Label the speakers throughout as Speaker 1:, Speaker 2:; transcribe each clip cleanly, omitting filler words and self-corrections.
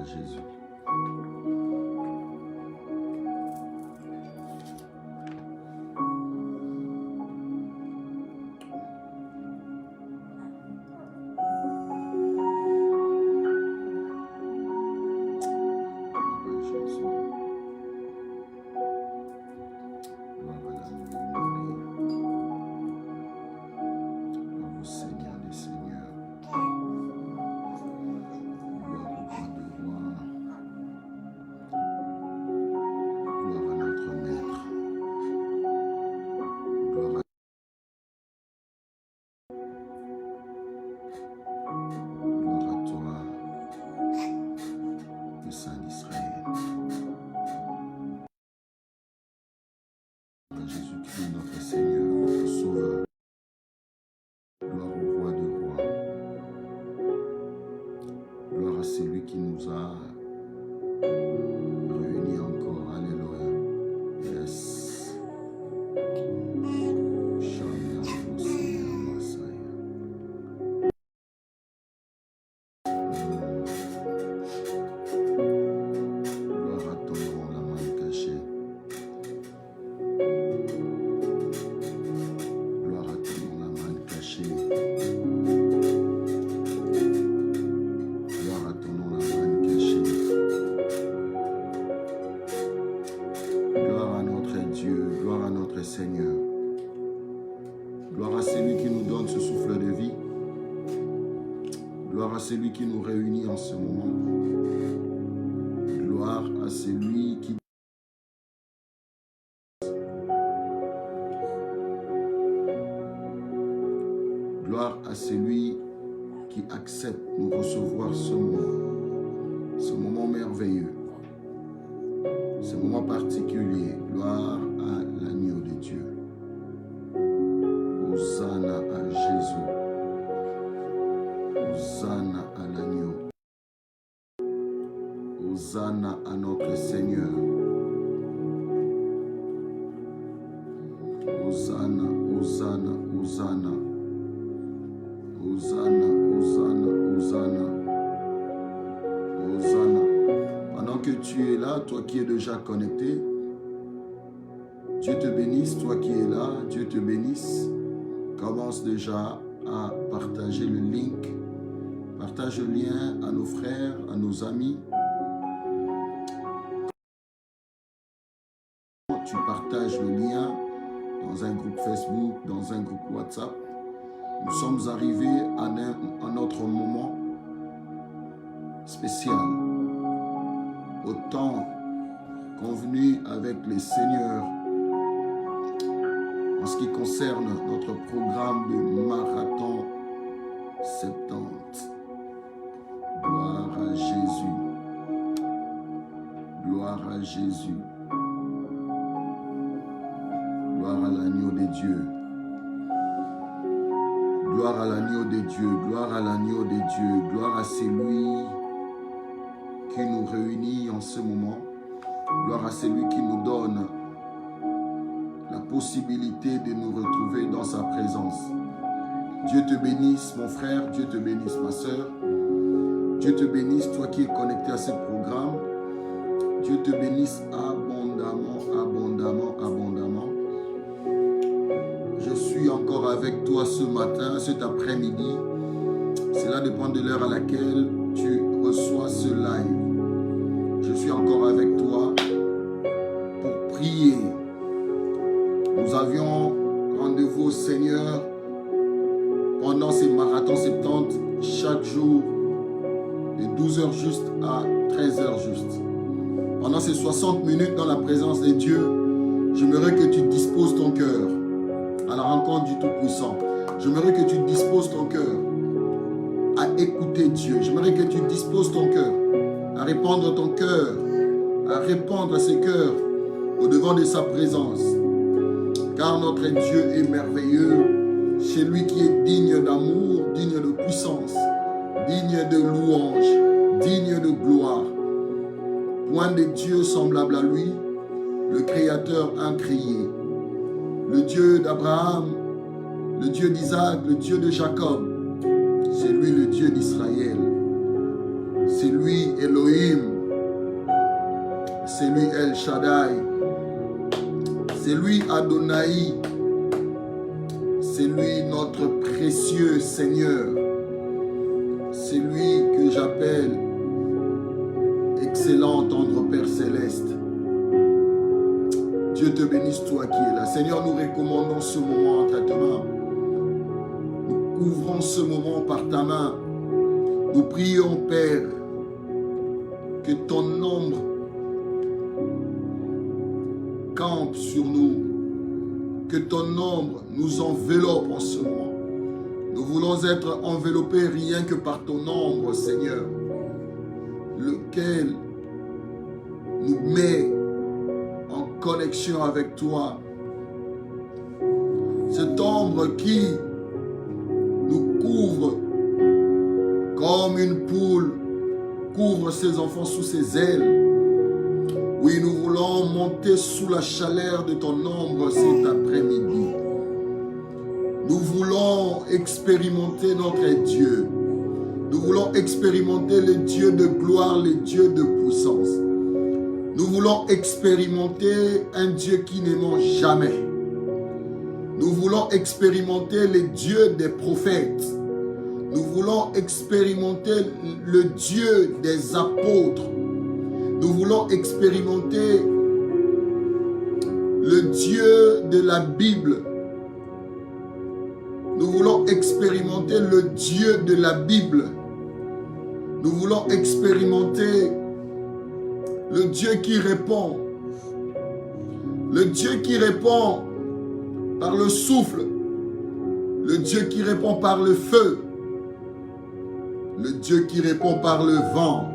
Speaker 1: Jésus. Celui qui nous réunit en ce moment. Gloire à celui qui gloire à celui qui accepte nous recevoir ce moment merveilleux, ce moment particulier. Gloire à l'agneau de Dieu. Hosanna à Jésus. Hosanna à l'agneau. Hosanna à notre Seigneur. Hosanna, Hosanna, Hosanna. Hosanna, Hosanna, Hosanna. Hosanna. Pendant que tu es là, toi qui es déjà connecté, Dieu te bénisse, toi qui es là, Dieu te bénisse. Commence déjà à partager le link. Partage le lien à nos frères, à nos amis. Tu partages le lien dans un groupe Facebook, dans un groupe WhatsApp. Nous sommes arrivés à notre moment spécial. Au temps convenu avec les seigneurs en ce qui concerne notre programme de Marathon 70. Gloire à Jésus. Gloire à Jésus. Gloire à l'agneau de Dieu. Gloire à l'agneau de Dieu. Gloire à l'agneau de Dieu. Gloire à celui qui nous réunit en ce moment. Gloire à celui qui nous donne la possibilité de nous retrouver dans sa présence. Dieu te bénisse, mon frère. Dieu te bénisse, ma soeur. Dieu te bénisse, toi qui es connecté à ce programme. Dieu te bénisse abondamment, abondamment, abondamment. Je suis encore avec toi ce matin, cet après-midi. Cela dépend de l'heure à laquelle tu reçois ce live. Je suis encore avec toi pour prier. Nous avions rendez-vous au Seigneur pendant ces marathons 70, chaque jour, de 12h juste à 13h juste. Pendant ces 60 minutes dans la présence de Dieu, j'aimerais que tu disposes ton cœur à la rencontre du Tout-Puissant. J'aimerais que tu disposes ton cœur à écouter Dieu. J'aimerais que tu disposes ton cœur à répandre ton cœur, à répandre à ses cœurs au devant de sa présence. Car notre Dieu est merveilleux. C'est lui qui est digne d'amour, digne de puissance, digne de louange, digne de gloire. Point de Dieu semblable à lui, le Créateur incrié. Le Dieu d'Abraham, le Dieu d'Isaac, le Dieu de Jacob. C'est lui le Dieu d'Israël. C'est C'est lui Elohim. C'est lui El Shaddai. C'est lui Adonai. C'est lui notre précieux Seigneur. C'est lui que j'appelle excellent tendre Père céleste. Dieu te bénisse, toi qui es là. Seigneur, nous recommandons ce moment entre tes mains. Nous couvrons ce moment par ta main. Nous prions, Père, que ton ombre campe sur nous. Que ton ombre nous enveloppe en ce moment. Nous voulons être enveloppés rien que par ton ombre, Seigneur, lequel nous met en connexion avec toi. Cette ombre qui nous couvre comme une poule couvre ses enfants sous ses ailes. Oui, nous voulons monter sous la chaleur de ton ombre cet après-midi. Nous voulons expérimenter notre Dieu. Nous voulons expérimenter le Dieu de gloire, le Dieu de puissance. Nous voulons expérimenter un Dieu qui ne ment jamais. Nous voulons expérimenter le Dieu des prophètes. Nous voulons expérimenter le Dieu des apôtres. Nous voulons expérimenter le Dieu de la Bible. Nous voulons expérimenter le Dieu de la Bible. Nous voulons expérimenter le Dieu qui répond. Le Dieu qui répond par le souffle. Le Dieu qui répond par le feu. Le Dieu qui répond par le vent.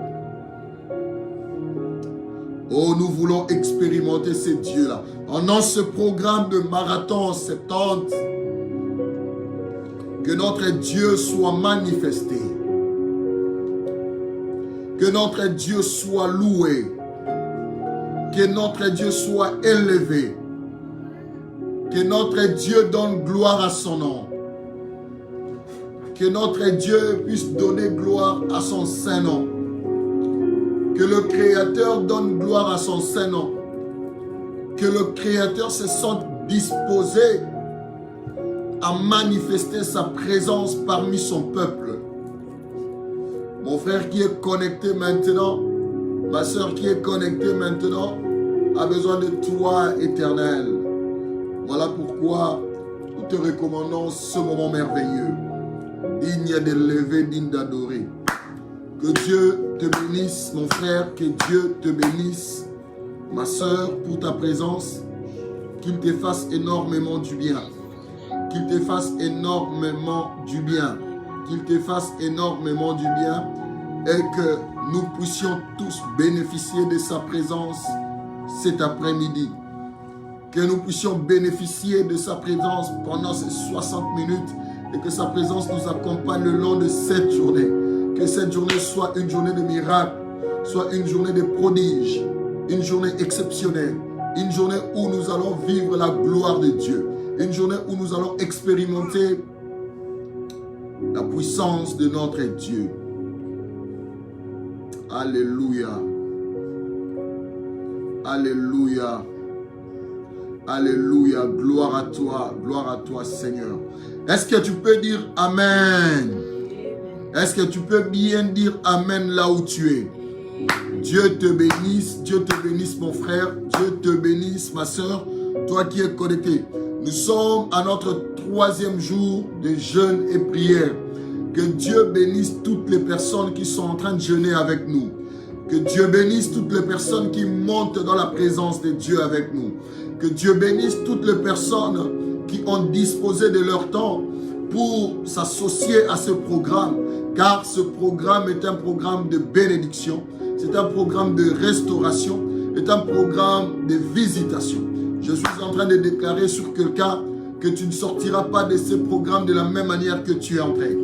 Speaker 1: Oh, nous voulons expérimenter ces dieux-là. Pendant ce programme de marathon 70, que notre Dieu soit manifesté. Que notre Dieu soit loué. Que notre Dieu soit élevé. Que notre Dieu donne gloire à son nom. Que notre Dieu puisse donner gloire à son saint nom. Que le Créateur donne gloire à son saint nom. Que le Créateur se sente disposé à manifester sa présence parmi son peuple. Mon frère qui est connecté maintenant, ma soeur qui est connectée maintenant, a besoin de toi, Éternel. Voilà pourquoi nous te recommandons ce moment merveilleux, digne de lever, digne d'adorer. Que Dieu te bénisse, mon frère, que Dieu te bénisse, ma soeur, pour ta présence, qu'il te fasse énormément du bien. Qu'il te fasse énormément du bien. Qu'il te fasse énormément du bien et que nous puissions tous bénéficier de sa présence cet après-midi. Que nous puissions bénéficier de sa présence pendant ces 60 minutes et que sa présence nous accompagne le long de cette journée. Que cette journée soit une journée de miracles, soit une journée de prodiges, une journée exceptionnelle, une journée où nous allons vivre la gloire de Dieu. Une journée où nous allons expérimenter la puissance de notre Dieu. Alléluia. Alléluia. Alléluia. Gloire à toi Seigneur. Est-ce que tu peux dire Amen? Est-ce que tu peux bien dire Amen là où tu es? Dieu te bénisse mon frère, Dieu te bénisse ma soeur, toi qui es connecté. Nous sommes à notre 3e jour de jeûne et prière. Que Dieu bénisse toutes les personnes qui sont en train de jeûner avec nous. Que Dieu bénisse toutes les personnes qui montent dans la présence de Dieu avec nous. Que Dieu bénisse toutes les personnes qui ont disposé de leur temps pour s'associer à ce programme. Car ce programme est un programme de bénédiction. C'est un programme de restauration. C'est un programme de visitation. Je suis en train de déclarer sur quelqu'un que tu ne sortiras pas de ce programme de la même manière que tu es entré.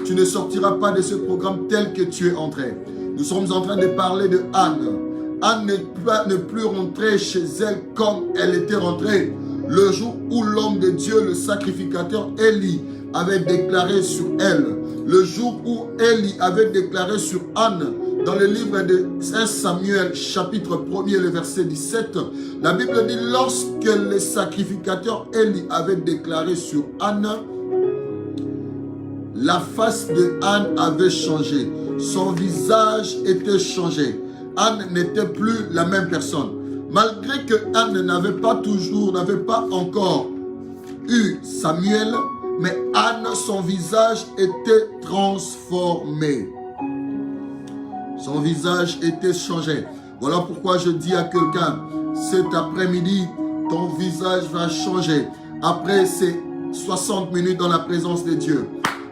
Speaker 1: Tu ne sortiras pas de ce programme tel que tu es entré. Nous sommes en train de parler de Anne. Anne ne plus rentrer chez elle comme elle était rentrée. Le jour où l'homme de Dieu, le sacrificateur Élie, avait déclaré sur elle. Le jour où Élie avait déclaré sur Anne dans le livre de 1 Samuel, chapitre 1er, le verset 17, la Bible dit, lorsque les sacrificateurs Élie avaient déclaré sur Anne, la face de Anne avait changé. Son visage était changé. Anne n'était plus la même personne. Malgré que Anne n'avait pas encore eu Samuel, mais Anne, son visage était transformé. Son visage était changé. Voilà pourquoi je dis à quelqu'un, cet après-midi, ton visage va changer. Après ces 60 minutes dans la présence de Dieu,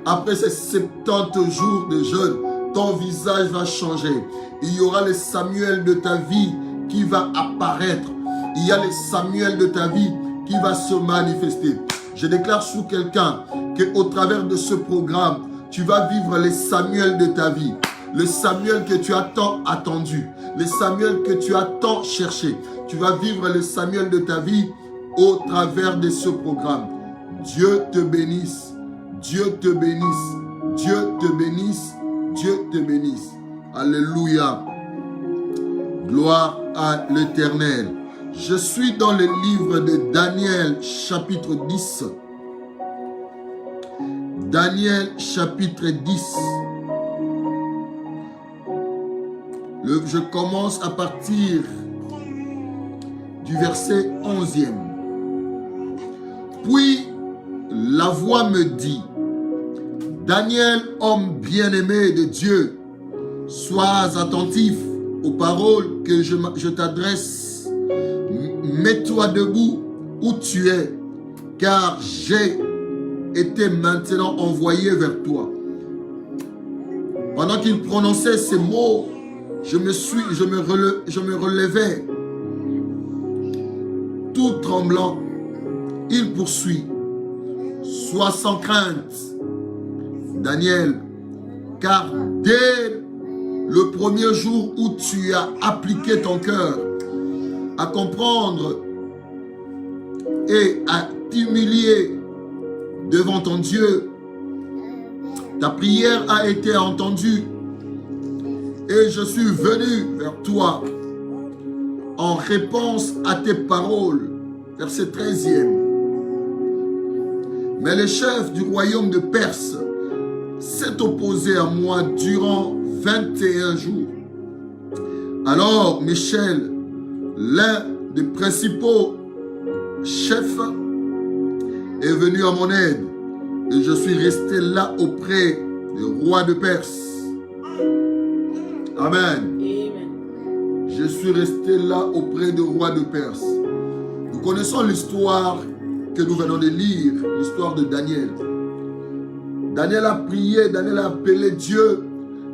Speaker 1: après ces 70 jours de jeûne, ton visage va changer. Il y aura le Samuel de ta vie qui va apparaître. Il y a le Samuel de ta vie qui va se manifester. Je déclare sur quelqu'un qu'au travers de ce programme, tu vas vivre les Samuel de ta vie. Le Samuel que tu as tant attendu. Le Samuel que tu as tant cherché. Tu vas vivre le Samuel de ta vie au travers de ce programme. Dieu te bénisse. Dieu te bénisse. Dieu te bénisse. Dieu te bénisse. Alléluia. Gloire à l'Éternel. Je suis dans le livre de Daniel, chapitre 10. Daniel, chapitre 10. Je commence à partir du verset 11e. Puis, la voix me dit, Daniel, homme bien-aimé de Dieu, sois attentif aux paroles que je t'adresse. Mets-toi debout où tu es, car j'ai été maintenant envoyé vers toi. Pendant qu'il prononçait ces mots, je me relevais, tout tremblant. Il poursuit. Sois sans crainte, Daniel, car dès le premier jour où tu as appliqué ton cœur à comprendre et à t'humilier devant ton Dieu, ta prière a été entendue et je suis venu vers toi en réponse à tes paroles. Verset 13e. Mais le chef du royaume de Perse s'est opposé à moi durant 21 jours. Alors Michel, l'un des principaux chefs, est venu à mon aide et je suis resté là auprès du roi de Perse. Amen. Amen. Je suis resté là auprès du roi de Perse. Nous connaissons l'histoire que nous venons de lire, l'histoire de Daniel. Daniel a prié, Daniel a appelé Dieu,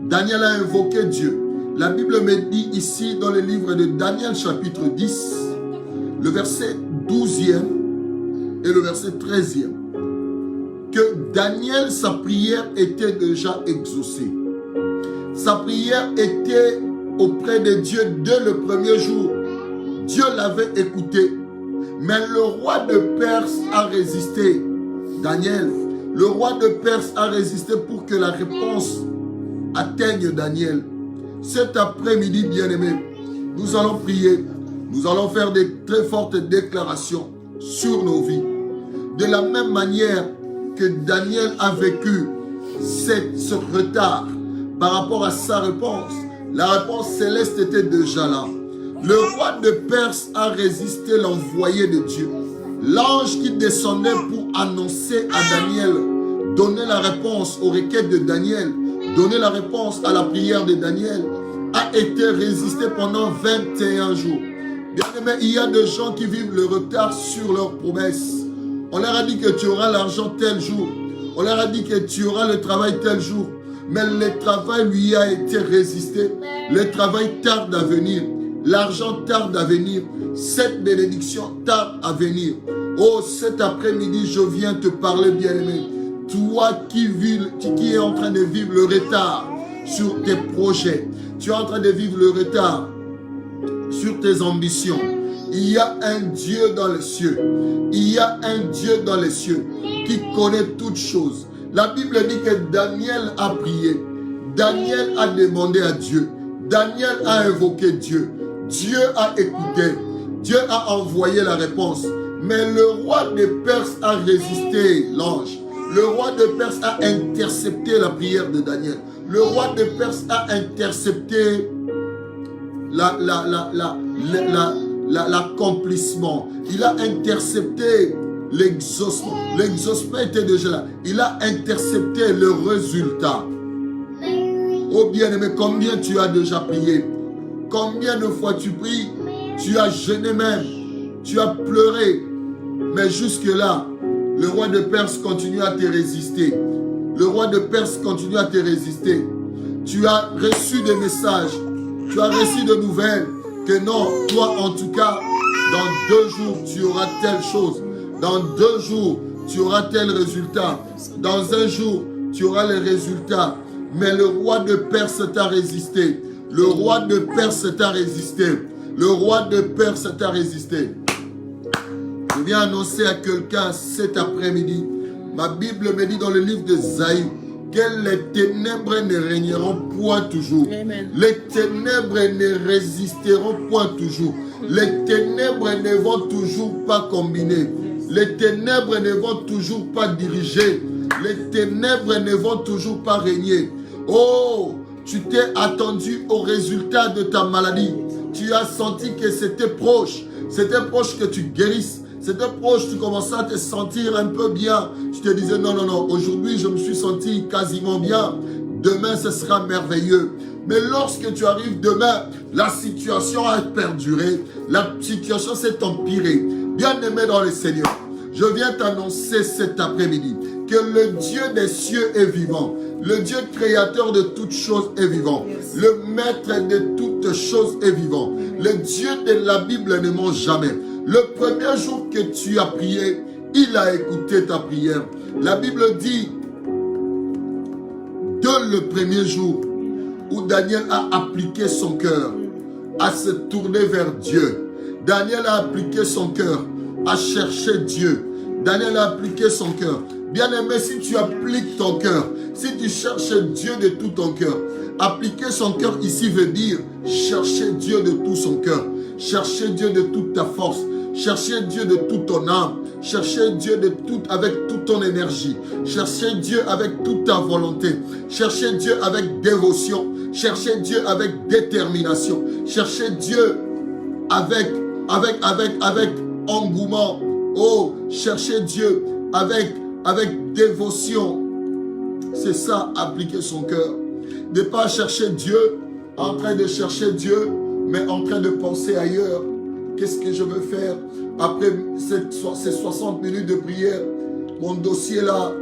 Speaker 1: Daniel a invoqué Dieu. La Bible me dit ici dans le livre de Daniel chapitre 10, le verset 12e et le verset 13e, que Daniel, sa prière était déjà exaucée. Sa prière était auprès de Dieu dès le premier jour. Dieu l'avait écouté. Mais le roi de Perse a résisté. Daniel, le roi de Perse a résisté pour que la réponse atteigne Daniel. Cet après-midi, bien-aimé, nous allons prier. Nous allons faire des très fortes déclarations sur nos vies. De la même manière que Daniel a vécu ce retard par rapport à sa réponse, la réponse céleste était déjà là. Le roi de Perse a résisté l'envoyé de Dieu. L'ange qui descendait pour annoncer à Daniel, donner la réponse aux requêtes de Daniel, donner la réponse à la prière de Daniel, a été résisté pendant 21 jours. Bien aimé, il y a des gens qui vivent le retard sur leurs promesses. On leur a dit que tu auras l'argent tel jour. On leur a dit que tu auras le travail tel jour. Mais le travail lui a été résisté. Le travail tarde à venir. L'argent tarde à venir. Cette bénédiction tarde à venir. Oh, cet après-midi, je viens te parler, bien-aimé. Toi qui es en train de vivre le retard sur tes projets. Tu es en train de vivre le retard sur tes ambitions. Il y a un Dieu dans les cieux. Il y a un Dieu dans les cieux qui connaît toutes choses. La Bible dit que Daniel a prié. Daniel a demandé à Dieu. Daniel a invoqué Dieu. Dieu a écouté. Dieu a envoyé la réponse. Mais le roi de Perse a résisté, l'ange. Le roi de Perse a intercepté la prière de Daniel. Le roi de Perse a intercepté l'accomplissement. Il a intercepté l'exaucement. L'exaucement était déjà là. Il a intercepté le résultat. Oh bien-aimé, combien tu as déjà prié? Combien de fois tu pries? Tu as jeûné même. Tu as pleuré. Mais jusque-là, le roi de Perse continue à te résister. Le roi de Perse continue à te résister. Tu as reçu des messages. Tu as reçu de nouvelles. Que non, toi en tout cas, dans 2 jours, tu auras telle chose. Dans 2 jours, tu auras tel résultat. Dans 1 jour, tu auras les résultats. Mais le roi de Perse t'a résisté. Le roi de Perse t'a résisté. Le roi de Perse t'a résisté. Je viens annoncer à quelqu'un cet après-midi. Ma Bible me dit dans le livre d'Ésaïe que les ténèbres ne régneront point toujours. Amen. Les ténèbres ne résisteront point toujours. Les ténèbres ne vont toujours pas combiner. Les ténèbres ne vont toujours pas diriger. Les ténèbres ne vont toujours pas régner. Oh, tu t'es attendu au résultat de ta maladie. Tu as senti que c'était proche. C'était proche que tu guérisses. C'était proche, tu commençais à te sentir un peu bien. Tu te disais, non, non, non, aujourd'hui je me suis senti quasiment bien. Demain, ce sera merveilleux. Mais lorsque tu arrives demain, la situation a perduré. La situation s'est empirée. Bien-aimé dans le Seigneur, je viens t'annoncer cet après-midi que le Dieu des cieux est vivant. Le Dieu créateur de toutes choses est vivant. Le maître de toutes choses est vivant. Le Dieu de la Bible ne ment jamais. Le premier jour que tu as prié, il a écouté ta prière. La Bible dit, de le premier jour où Daniel a appliqué son cœur à se tourner vers Dieu. Daniel a appliqué son cœur à chercher Dieu. Daniel a appliqué son cœur. Bien-aimé, si tu appliques ton cœur, si tu cherches Dieu de tout ton cœur, appliquer son cœur ici veut dire chercher Dieu de tout son cœur, chercher Dieu de toute ta force, chercher Dieu de toute ton âme, chercher Dieu avec toute ton énergie, chercher Dieu avec toute ta volonté, chercher Dieu avec dévotion, chercher Dieu avec détermination, chercher Dieu avec engouement. Oh, chercher Dieu avec dévotion. C'est ça, appliquer son cœur. Ne pas chercher Dieu en train de chercher Dieu, mais en train de penser ailleurs. Qu'est-ce que je veux faire après ces 60 minutes de prière? Mon dossier là,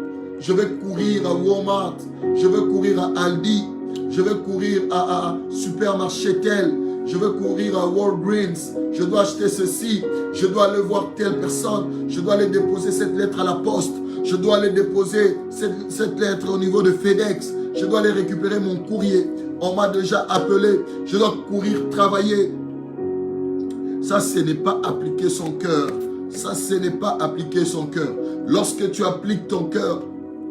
Speaker 1: je vais courir à Walmart, je vais courir à Aldi, je vais courir à Supermarché tel, je vais courir à Walgreens, je dois acheter ceci, je dois aller voir telle personne, je dois aller déposer cette lettre à la poste, je dois aller déposer cette lettre au niveau de FedEx, je dois aller récupérer mon courrier, on m'a déjà appelé, je dois courir travailler. Ça, ce n'est pas appliquer son cœur. Ça, ce n'est pas appliquer son cœur. Lorsque tu appliques ton cœur,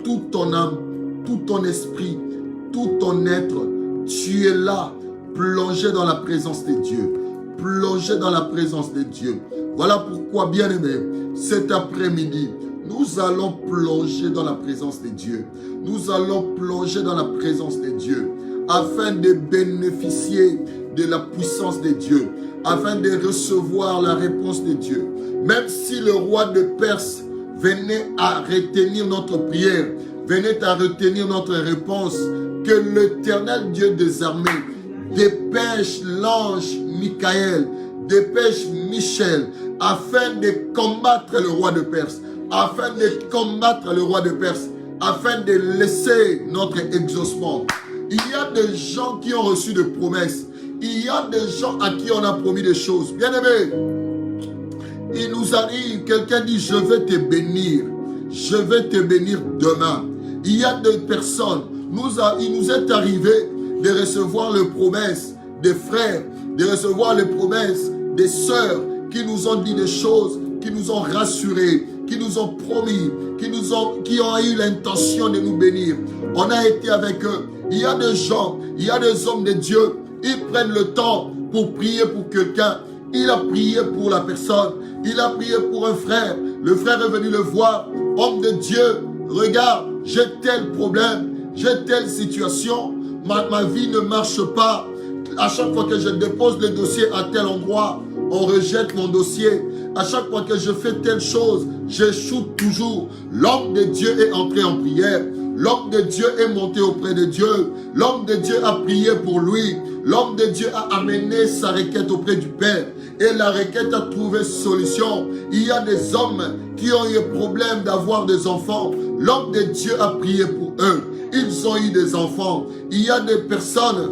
Speaker 1: toute ton âme, tout ton esprit, tout ton être, tu es là, plongé dans la présence de Dieu. Plongé dans la présence de Dieu. Voilà pourquoi, bien-aimé, cet après-midi, nous allons plonger dans la présence de Dieu. Nous allons plonger dans la présence de Dieu afin de bénéficier de la puissance de Dieu, afin de recevoir la réponse de Dieu. Même si le roi de Perse venait à retenir notre prière, venait à retenir notre réponse, que l'Éternel Dieu des armées dépêche l'ange Michael, dépêche Michel, afin de combattre le roi de Perse, afin de combattre le roi de Perse, afin de laisser notre exaucement. Il y a des gens qui ont reçu des promesses. Il y a des gens à qui on a promis des choses. Bien-aimé, il nous arrive, quelqu'un dit, je vais te bénir. Je vais te bénir demain. Il y a des personnes, il nous est arrivé de recevoir les promesses des frères, de recevoir les promesses des sœurs qui nous ont dit des choses, qui nous ont rassurés, qui nous ont promis, qui ont eu l'intention de nous bénir. On a été avec eux. Il y a des gens, il y a des hommes de Dieu ils prennent le temps pour prier pour quelqu'un. Il a prié pour la personne. Il a prié pour un frère. Le frère est venu le voir. Homme de Dieu, regarde, j'ai tel problème, j'ai telle situation. Ma vie ne marche pas. À chaque fois que je dépose le dossier à tel endroit, on rejette mon dossier. À chaque fois que je fais telle chose, j'échoue toujours. L'homme de Dieu est entré en prière. L'homme de Dieu est monté auprès de Dieu. L'homme de Dieu a prié pour lui. L'homme de Dieu a amené sa requête auprès du Père. Et la requête a trouvé solution. Il y a des hommes qui ont eu problème d'avoir des enfants. L'homme de Dieu a prié pour eux. Ils ont eu des enfants. Il y a des personnes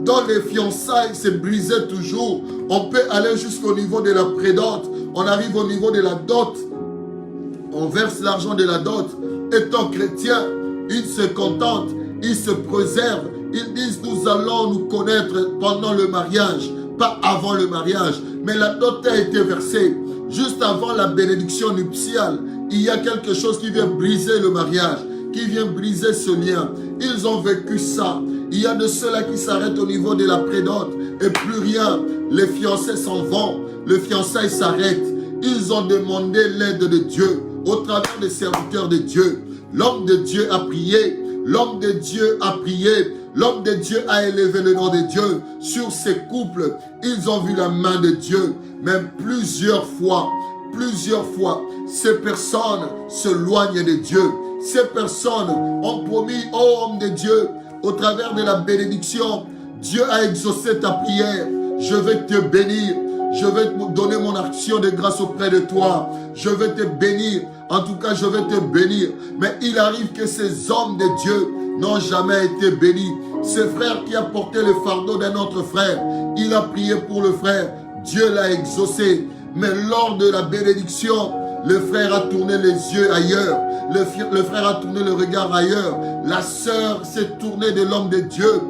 Speaker 1: dont les fiançailles se brisaient toujours. On peut aller jusqu'au niveau de la prédante. On arrive au niveau de la dot. On verse l'argent de la dot. Étant chrétien, ils se contentent, ils se préservent. Ils disent, nous allons nous connaître pendant le mariage, pas avant le mariage. Mais la dot a été versée juste avant la bénédiction nuptiale. Il y a quelque chose qui vient briser le mariage, qui vient briser ce lien. Ils ont vécu ça. Il y a de ceux-là qui s'arrêtent au niveau de la prédante et plus rien. Les fiancés s'en vont, le fiançailles s'arrête. Ils ont demandé l'aide de Dieu au travers des serviteurs de Dieu. L'homme de Dieu a prié, l'homme de Dieu a prié, l'homme de Dieu a élevé le nom de Dieu sur ces couples. Ils ont vu la main de Dieu, même plusieurs fois, ces personnes s'éloignent de Dieu. Ces personnes ont promis, ô homme de Dieu, au travers de la bénédiction, Dieu a exaucé ta prière. Je vais te bénir. Je vais te donner mon action de grâce auprès de toi. Je vais te bénir. En tout cas, je vais te bénir. Mais il arrive que ces hommes de Dieu n'ont jamais été bénis. Ce frère qui a porté le fardeau d'un autre frère, il a prié pour le frère. Dieu l'a exaucé. Mais lors de la bénédiction, le frère a tourné les yeux ailleurs. Le frère a tourné le regard ailleurs. La sœur s'est tournée de l'homme de Dieu.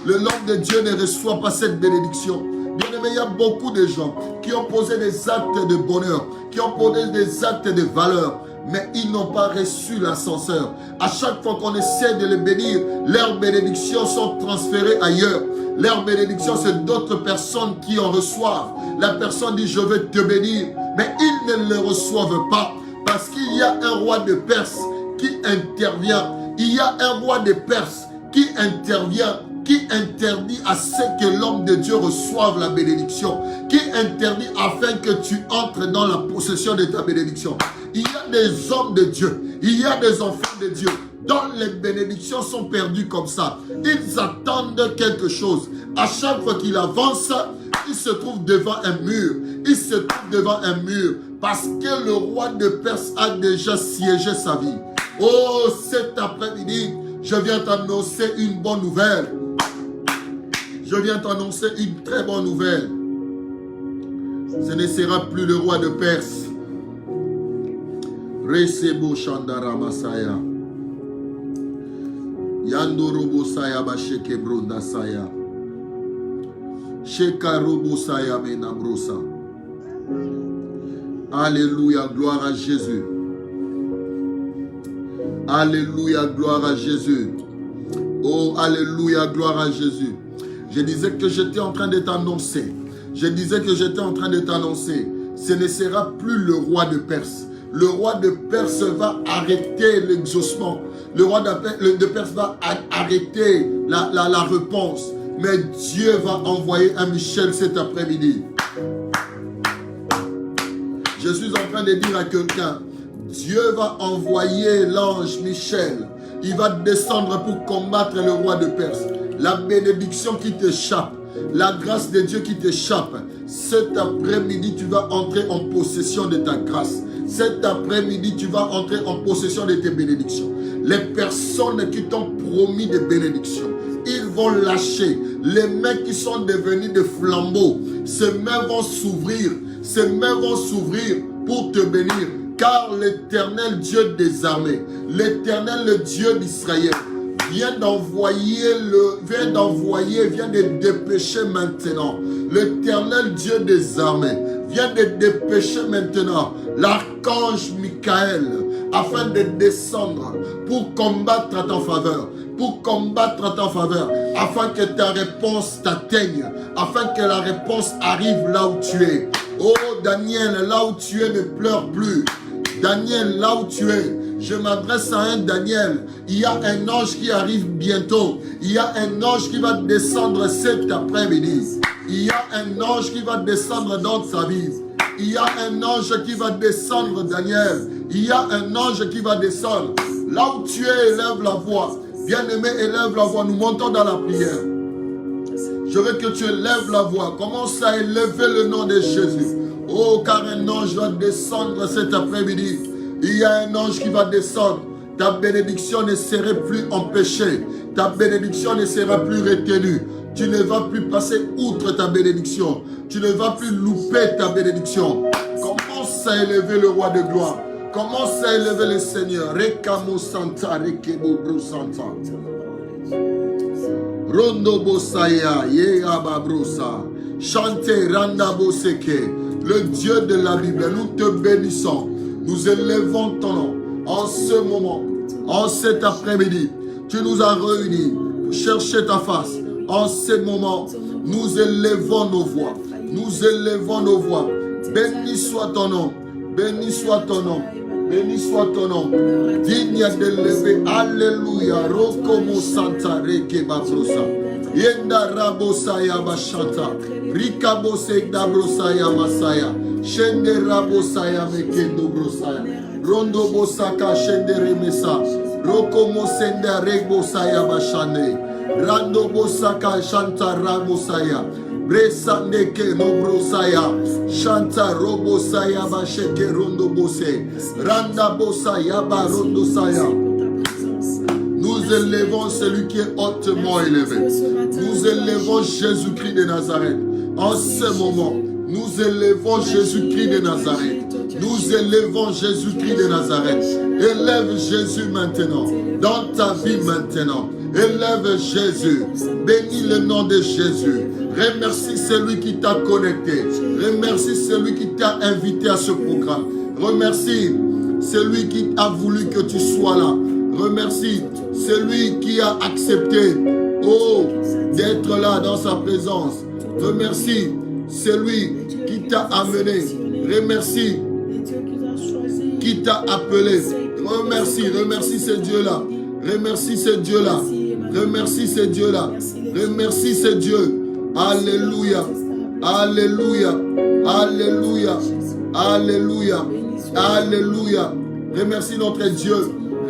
Speaker 1: L'homme de Dieu ne reçoit pas cette bénédiction. Bien aimé, il y a beaucoup de gens qui ont posé des actes de bonheur, qui ont posé des actes de valeur, mais ils n'ont pas reçu l'ascenseur. À chaque fois qu'on essaie de les bénir, leurs bénédictions sont transférées ailleurs. Leurs bénédictions, c'est d'autres personnes qui en reçoivent. La personne dit, je vais te bénir, mais ils ne le reçoivent pas parce qu'il y a un roi de Perse qui intervient. Il y a un roi de Perse qui intervient, qui interdit à ce que l'homme de Dieu reçoive la bénédiction, qui interdit afin que tu entres dans la possession de ta bénédiction. Il y a des hommes de Dieu, il y a des enfants de Dieu dont les bénédictions sont perdues comme ça. Ils attendent quelque chose. À chaque fois qu'il avance, il se trouve devant un mur. Il se trouve devant un mur parce que le roi de Perse a déjà siégé sa vie. Oh, cet après-midi, je viens t'annoncer une bonne nouvelle. Je viens t'annoncer une très bonne nouvelle. Ce ne sera plus le roi de Perse. Resebo Shandara Masaya. Yandorobo Saya Basheke Bronda Saya. Shekarobo Saya Menabrosa. Alléluia, gloire à Jésus. Alléluia, gloire à Jésus. Oh, alléluia, gloire à Jésus. Je disais que j'étais en train de t'annoncer. Je disais que j'étais en train de t'annoncer. Ce ne sera plus le roi de Perse. Le roi de Perse va arrêter l'exaucement. Le roi de Perse va arrêter la réponse. Mais Dieu va envoyer un Michel cet après-midi. Je suis en train de dire à quelqu'un, Dieu va envoyer l'ange Michel. Il va descendre pour combattre le roi de Perse. La bénédiction qui t'échappe, la grâce de Dieu qui t'échappe, cet après-midi, tu vas entrer en possession de ta grâce. Cet après-midi, tu vas entrer en possession de tes bénédictions. Les personnes qui t'ont promis des bénédictions, ils vont lâcher. Les mains qui sont devenues des flambeaux, ces mains vont s'ouvrir. Ces mains vont s'ouvrir pour te bénir. Car l'Éternel Dieu des armées, l'Éternel le Dieu d'Israël, vient de dépêcher maintenant. L'Éternel Dieu des armées vient de dépêcher maintenant l'archange Michael afin de descendre pour combattre à ta faveur. pour combattre en ta faveur, afin que ta réponse t'atteigne, afin que la réponse arrive là où tu es. Oh Daniel, là où tu es, ne pleure plus. Daniel, là où tu es, je m'adresse à un Daniel. Il y a un ange qui arrive bientôt. Il y a un ange qui va descendre cet après-midi. Il y a un ange qui va descendre dans ta vie. Il y a un ange qui va descendre, Daniel. Il y a un ange qui va descendre. Là où tu es, élève la voix. Bien-aimé, élève la voix. Nous montons dans la prière. Je veux que tu élèves la voix. Commence à élever le nom de Jésus. Oh, car un ange va descendre cet après-midi. Il y a un ange qui va descendre. Ta bénédiction ne sera plus empêchée. Ta bénédiction ne sera plus retenue. Tu ne vas plus passer outre ta bénédiction. Tu ne vas plus louper ta bénédiction. Commence à élever le roi de gloire. Commence à élever le Seigneur. Rekamo Santa, Rekebo Bro Santa. Rondo Bosaya, Yehaba Brosa. Chantez Randa Boseke. Le Dieu de la Bible, nous te bénissons. Nous élevons ton nom. En ce moment, en cet après-midi, tu nous as réunis pour chercher ta face. En ce moment, nous élevons nos voix. Nous élevons nos voix. Béni soit ton nom. Béni soit ton nom. Béni soit ton nom. Digne d'élever. Alléluia. Rokomo Santa Rekeba Brosa. Yenda Rabosaya Bashanta. Rikabose Dabrosaya Masaya. Shende Rabosaya Mekendo Brosaya. Rondo Bosaka Shende Remesa. Rokomo Senda Rebosaya Bashane. Rando Bosaka Shanta Ramosaya. Bresandeke Nobrosaya. Shanta Robosaya Basheke Rondo Bose. Randa Bosaya Barondo Saya. Nous élevons celui qui est hautement élevé. Nous élevons Jésus-Christ de Nazareth. En ce moment, nous élevons Jésus-Christ de Nazareth. Nous élevons Jésus-Christ de Nazareth. Élève Jésus maintenant. Dans ta vie maintenant. Élève Jésus. Bénis le nom de Jésus. Remercie celui qui t'a connecté. Remercie celui qui t'a invité à ce programme. Remercie celui qui a voulu que tu sois là. Remercie celui qui a accepté, d'être là dans sa présence. Remercie celui qui t'a amené. Remercie qui t'a appelé. Remercie ce Dieu-là. Remercie ce Dieu-là. Remercie ce Dieu-là. Remercie ce Dieu. Alléluia. Alléluia. Alléluia. Alléluia. Alléluia. Remercie notre Dieu.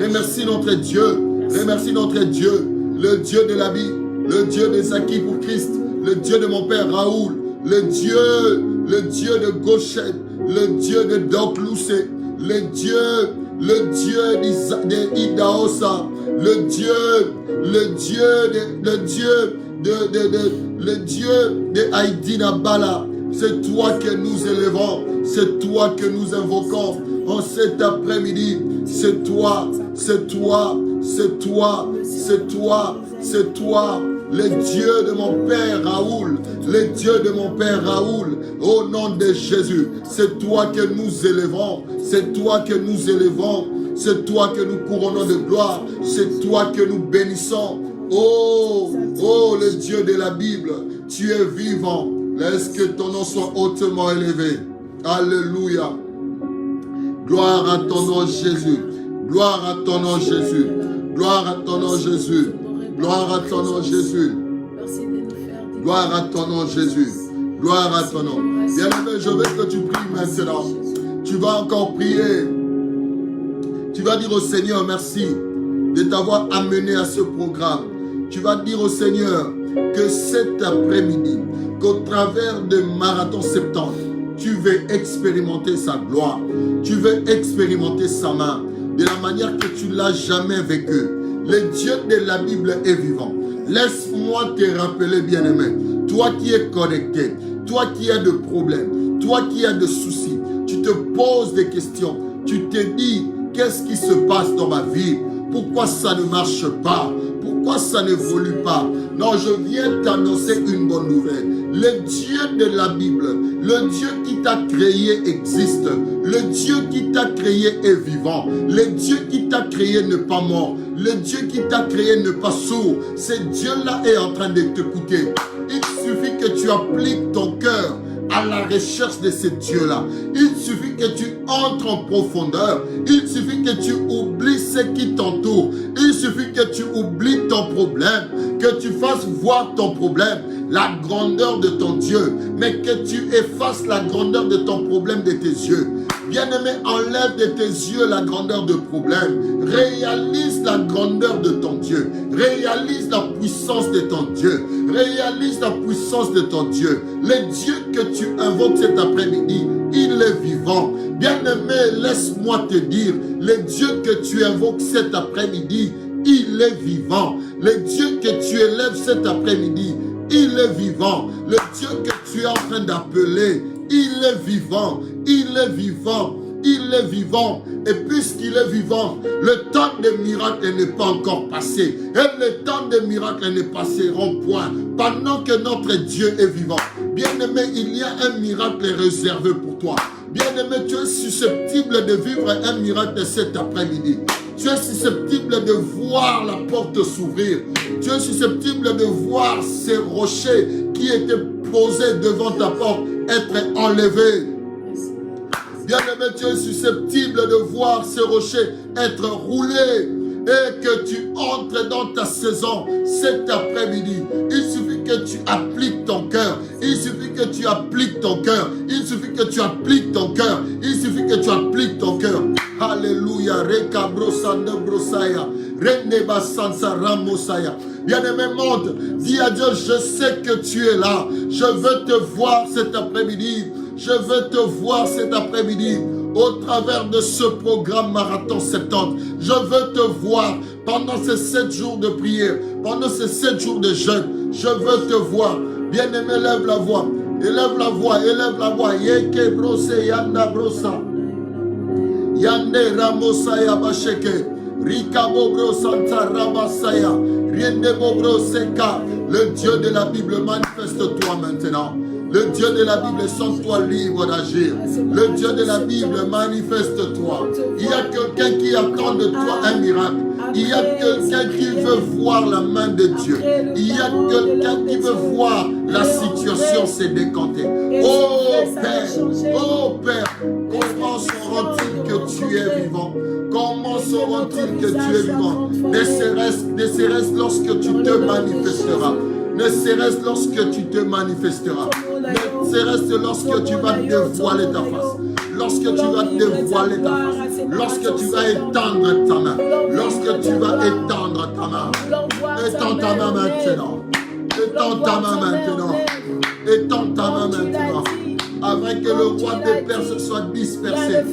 Speaker 1: Remercie notre Dieu. Remercie notre Dieu. Le Dieu de la vie. Le Dieu des acquis pour Christ. Le Dieu de mon père Raoul. Le Dieu de Gauchette. Le Dieu de Doc Loussé. Le Dieu d'Idaosa. Le Dieu de Haïdina Bala. C'est toi que nous élevons. C'est toi que nous invoquons en cet après-midi. C'est toi, c'est toi, c'est toi, c'est toi, c'est toi, le Dieu de mon père Raoul, le Dieu de mon père Raoul, au nom de Jésus. C'est toi que nous élevons, c'est toi que nous élevons, c'est toi que nous couronnons de gloire, c'est toi que nous bénissons. Oh, le Dieu de la Bible, tu es vivant. Laisse que ton nom soit hautement élevé. Alléluia. Gloire à ton nom Jésus. Gloire à ton nom Jésus. Gloire à ton nom Jésus. Gloire à ton nom Jésus. Gloire à ton nom Jésus. Gloire à ton nom. Bien-aimé, je veux que tu pries maintenant. Tu vas encore prier. Tu vas dire au Seigneur merci de t'avoir amené à ce programme. Tu vas dire au Seigneur que cet après-midi, qu'au travers de Marathon 70, tu veux expérimenter sa gloire. Tu veux expérimenter sa main de la manière que tu ne l'as jamais vécu. Le Dieu de la Bible est vivant. Laisse-moi te rappeler, bien-aimé, toi qui es connecté, toi qui as de problèmes, toi qui as de soucis, tu te poses des questions, tu te dis, qu'est-ce qui se passe dans ma vie? Pourquoi ça ne marche pas? Pourquoi toi, ça n'évolue pas. Non, je viens t'annoncer une bonne nouvelle. Le Dieu de la Bible, le Dieu qui t'a créé existe. Le Dieu qui t'a créé est vivant. Le Dieu qui t'a créé n'est pas mort. Le Dieu qui t'a créé n'est pas sourd. Ce Dieu-là est en train de t'écouter. Il suffit que tu appliques ton cœur à la recherche de ce Dieu-là. Il suffit que tu entres en profondeur. Il suffit que tu oublies ce qui t'entoure. Il suffit que tu oublies ton problème, que tu fasses voir ton problème, la grandeur de ton Dieu, mais que tu effaces la grandeur de ton problème de tes yeux. Bien-aimé, enlève de tes yeux la grandeur de problème. Réalise la grandeur de ton Dieu. Réalise la puissance de ton Dieu. Réalise la puissance de ton Dieu. Le Dieu que tu invoques cet après-midi, il est vivant. Bien-aimé, laisse-moi te dire, le Dieu que tu invoques cet après-midi, il est vivant. Le Dieu que tu élèves cet après-midi, il est vivant. Le Dieu que tu es en train d'appeler, il est vivant, il est vivant, il est vivant. Et puisqu'il est vivant, le temps des miracles n'est pas encore passé. Et le temps des miracles ne passeront point pendant que notre Dieu est vivant. Bien-aimé, il y a un miracle réservé pour toi. Bien-aimé, tu es susceptible de vivre un miracle cet après-midi. Tu es susceptible de voir la porte s'ouvrir. Tu es susceptible de voir ces rochers qui étaient posés devant ta porte être enlevés. Bien-aimé, tu es susceptible de voir ces rochers être roulés et que tu entres dans ta saison cet après-midi. Il suffit que tu appliques ton cœur. Il suffit que tu appliques ton cœur. Il suffit que tu appliques ton cœur. Il suffit que tu appliques ton cœur. Alléluia. Reka brosande brosaya. Reneba sansa ramosaya. Bien-aimé, monte. Dis à Dieu, je sais que tu es là. Je veux te voir cet après-midi. Je veux te voir cet après-midi au travers de ce programme Marathon 70. Je veux te voir pendant ces 7 jours de prière, pendant ces 7 jours de jeûne. Je veux te voir. Bien-aimé, élève la voix. Élève la voix, élève la voix. Yeke brose yanda brosa. Yande ramosaya basheke. Rika bobro santa rabasaya. Riende bobro seka. Le Dieu de la Bible, manifeste-toi maintenant. Le Dieu de la Bible, sens-toi libre d'agir. Le Dieu de la Bible, manifeste-toi. Il y a quelqu'un qui attend de toi un miracle. Il y a quelqu'un qui veut voir la main de Dieu. Il y a quelqu'un qui veut voir la situation se décanter. Oh Père, comment sauront-ils que tu es vivant? Comment sauront-ils que tu es vivant? Ne serait-ce lorsque tu te manifesteras. Ne serait-ce lorsque tu te manifesteras. Ne serait-ce lorsque tu vas dévoiler ta face. Lorsque tu vas dévoiler ta face. Lorsque tu vas étendre ta main. Lorsque tu vas étendre ta main. Étends ta main maintenant. Étends ta main maintenant. Étends ta main maintenant. Afin que le roi de Perse soit dispersé.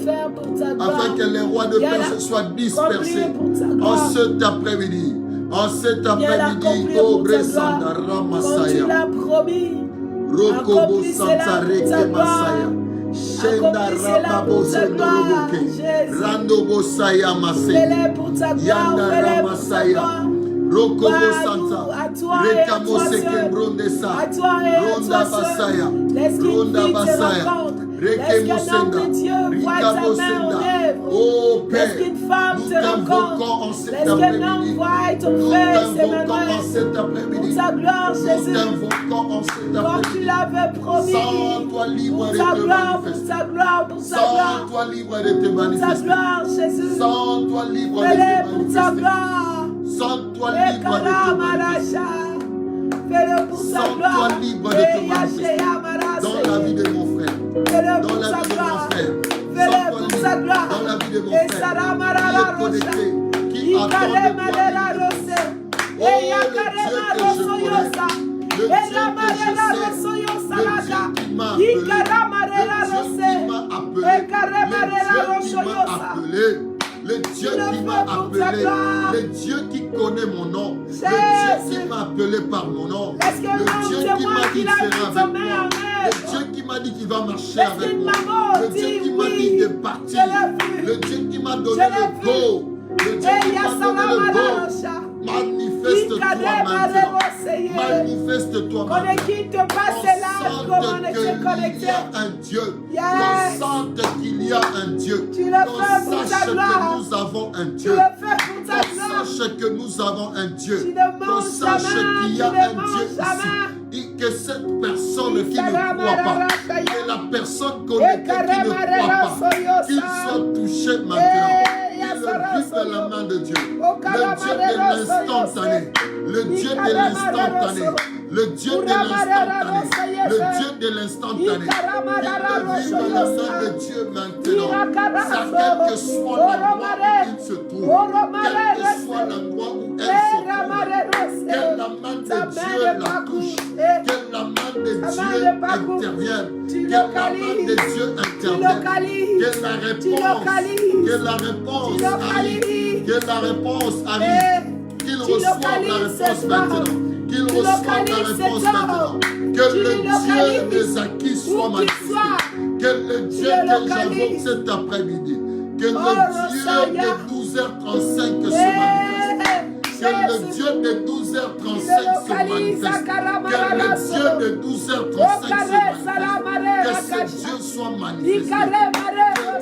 Speaker 1: Afin que les rois de Perse soient dispersés. En cet après-midi. En cet après-midi, oh Bresanda Ramasaya.
Speaker 2: Tu l'as promis.
Speaker 1: Rokobo Santa Reke Masaya. Shenda Rababo Zendoroboke. Rando Bosaya Masaya. Yanda Ramasaya. Rokobo Santa. Rekamo Seke Brondesa. Ronda Basaya. Ronda Basaya.
Speaker 2: Laisse qu'un homme de Dieu voie ta main en œuvre.
Speaker 1: Oh Père,
Speaker 2: laisse qu'une femme te rencontre. Laisse qu'un homme voie ton frère et ses mains pour ta gloire, Jésus. Comme tu l'avais promis. Pour ta gloire, pour ta gloire, pour ta gloire.
Speaker 1: Sens-toi libre de te manifester.
Speaker 2: Pour ta gloire, Jésus.
Speaker 1: Sens-toi libre de te manifester.
Speaker 2: Pour ta gloire.
Speaker 1: Sens-toi libre de te manifester.
Speaker 2: Fais-le pour ta gloire.
Speaker 1: Sens-toi libre de te manifester. Dans la vie de mon frère.
Speaker 2: Fais-le
Speaker 1: Dans la vie de mon frère.
Speaker 2: Fais-le pour sa gloire.
Speaker 1: Dans la vie de mon frère. Qui est connecté. Qui attend de toi. Oh, le Dieu que je connais. Le Dieu que je sais. Le Dieu qui m'a appelé. Le Dieu qui m'a appelé. Le Dieu qui connaît mon nom. Le Dieu qui m'a appelé par mon nom. Le Dieu qui m'a dit qu'il sera avec moi. Le Dieu qui m'a dit qu'il va marcher avec moi. Le Dieu qui m'a dit de partir. Le Dieu qui m'a donné le go. Le Dieu qui m'a donné le go. Manifeste-toi maintenant. Manifeste-toi
Speaker 2: Qu'on
Speaker 1: maintenant.
Speaker 2: quitte pas c'est là comme on était connecté.
Speaker 1: Il y a un Dieu.
Speaker 2: Yes.
Speaker 1: Qu'on sente qu'il y a un Dieu.
Speaker 2: Tu le
Speaker 1: Qu'on
Speaker 2: fais pour ta
Speaker 1: sache
Speaker 2: gloire.
Speaker 1: que nous avons un
Speaker 2: Tu
Speaker 1: Dieu.
Speaker 2: le fais pour ta
Speaker 1: Qu'on
Speaker 2: gloire.
Speaker 1: sache que nous avons un Dieu.
Speaker 2: Tu ne
Speaker 1: Qu'on
Speaker 2: manges
Speaker 1: sache
Speaker 2: jamais,
Speaker 1: qu'il y a
Speaker 2: tu ne
Speaker 1: un Dieu
Speaker 2: manges
Speaker 1: ici.
Speaker 2: jamais.
Speaker 1: Et que cette personne qui ne croit pas, que la personne connectée qui ne croit pas, qu'il soit touché maintenant. Qu'il vive la main de Dieu. Le Dieu de l'instantané. Le Dieu de l'instantané. Le Dieu de l'instantané. Le Dieu de l'instantané. Qu'il vive la main de Dieu maintenant. Ça, quel que soit l'endroit où il se trouve, quel que soit l'endroit où elle se trouve, que la main de Dieu la touche, que la main de Dieu intervienne, que la main de Dieu intervienne, que la réponse arrive, que la réponse arrive, qu'il reçoive la réponse maintenant, qu'il reçoive la réponce maintenant, que le Dieu des acquis soit manifesté, que le Dieu que j'invoque cet après-midi, que le Dieu de 12h35 se manifeste. Que le Dieu de 12h35 se manifeste. Que le Dieu de 12h35 se manifeste. Que ce Dieu soit manifesté. Que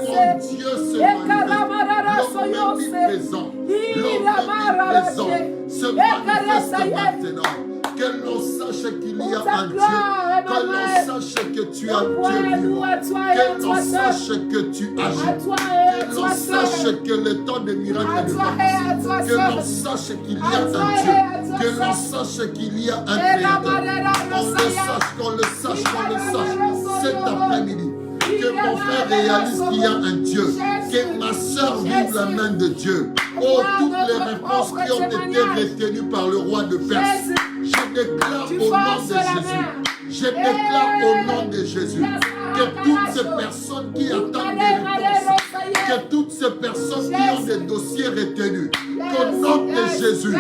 Speaker 1: mon Dieu se manifeste. L'omniprésent. L'omniprésent se manifeste maintenant. Que l'on sache qu'il y a un Dieu. Que l'on sache que tu as Dieu vivant. Que l'on sache que tu agis. Que l'on sache que le temps des miracles est passé. Que l'on sache qu'il y a un Dieu. Que l'on sache qu'il y a un Créateur. Qu'on le sache cet après-midi. Que mon frère réalise qu'il y a un Dieu. Que ma soeur vive la main de Dieu. Oh, toutes les réponses qui ont été retenues par le roi de Perse. Je déclare au nom de Jésus. Je déclare au nom de Jésus que toutes ces personnes qui attendent des réponses, que toutes ces personnes qui ont des dossiers retenus, qu'au nom de Jésus,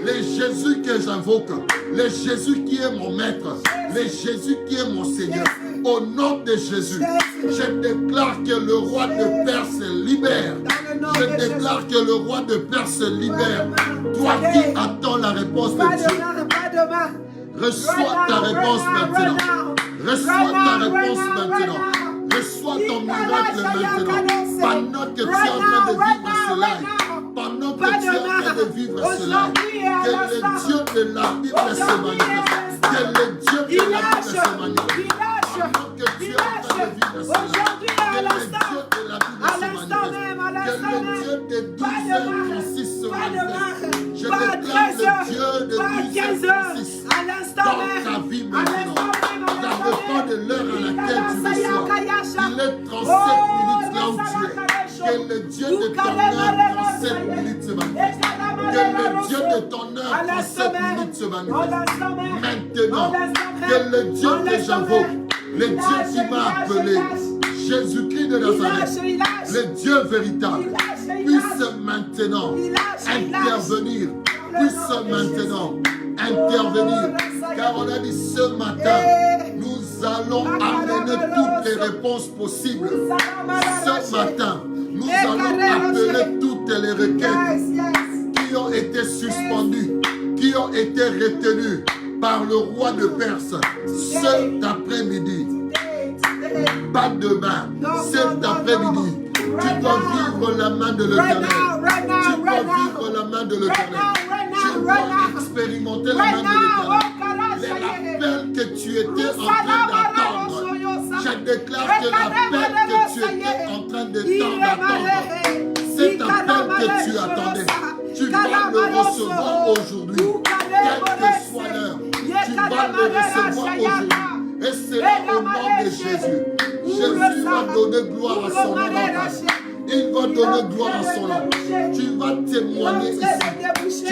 Speaker 1: le Jésus que j'invoque, le Jésus qui est mon maître, le Jésus qui est mon Seigneur, au nom de Jésus, je déclare que le roi de Perse libère. Je déclare que le roi de Perse libère. Toi qui attends la réponse de Dieu, reçois ta réponse maintenant. Reçois ta réponse maintenant. Reçois ton miracle maintenant. Pendant que tu es en train de vivre cela, pendant que tu es en train de vivre cela, que le Dieu de la Bible se manifeste. Que le Dieu de la Bible se manifeste. Pendant que tu es en train de vivre cela, que le Dieu de la Bible se manifeste. Que le Dieu de 12h36 se manifeste. Je déclare le Dieu de 12h36 dans ta vie maintenant. Ça dépend de l'heure à laquelle tu reçois. Il est 37 minutes là où tu es. Que le Dieu de ton heure 37 minutes se manifeste. Que le Dieu de ton heure 37 minutes se manifeste. Maintenant, que le Dieu que j'invoque, le Dieu qui m'a appelé, Jésus-Christ de Nazareth, le Dieu véritable, puisse maintenant intervenir. Puisse maintenant intervenir. Car on a dit ce matin, nous allons amener toutes les réponses possibles. Ce matin, nous allons appeler toutes les requêtes qui ont été suspendues, qui ont été retenues par le roi de Perse cet après-midi. Pas demain, cet après-midi. Tu dois vivre la main de l'Éternel. Tu dois vivre la main de l'Éternel. Tu dois expérimenter la main de l'Éternel. L'appel que tu étais en train d'attendre. Je déclare que l'appel que tu étais en train d'attendre, cet appel que tu attendais, tu vas le recevoir aujourd'hui. Quelle que soit l'heure, tu vas le recevoir aujourd'hui. Et c'est au nom de Jésus. Jésus va donner gloire à son nom dans ta vie. Il va donner gloire à son nom. Tu vas témoigner ici.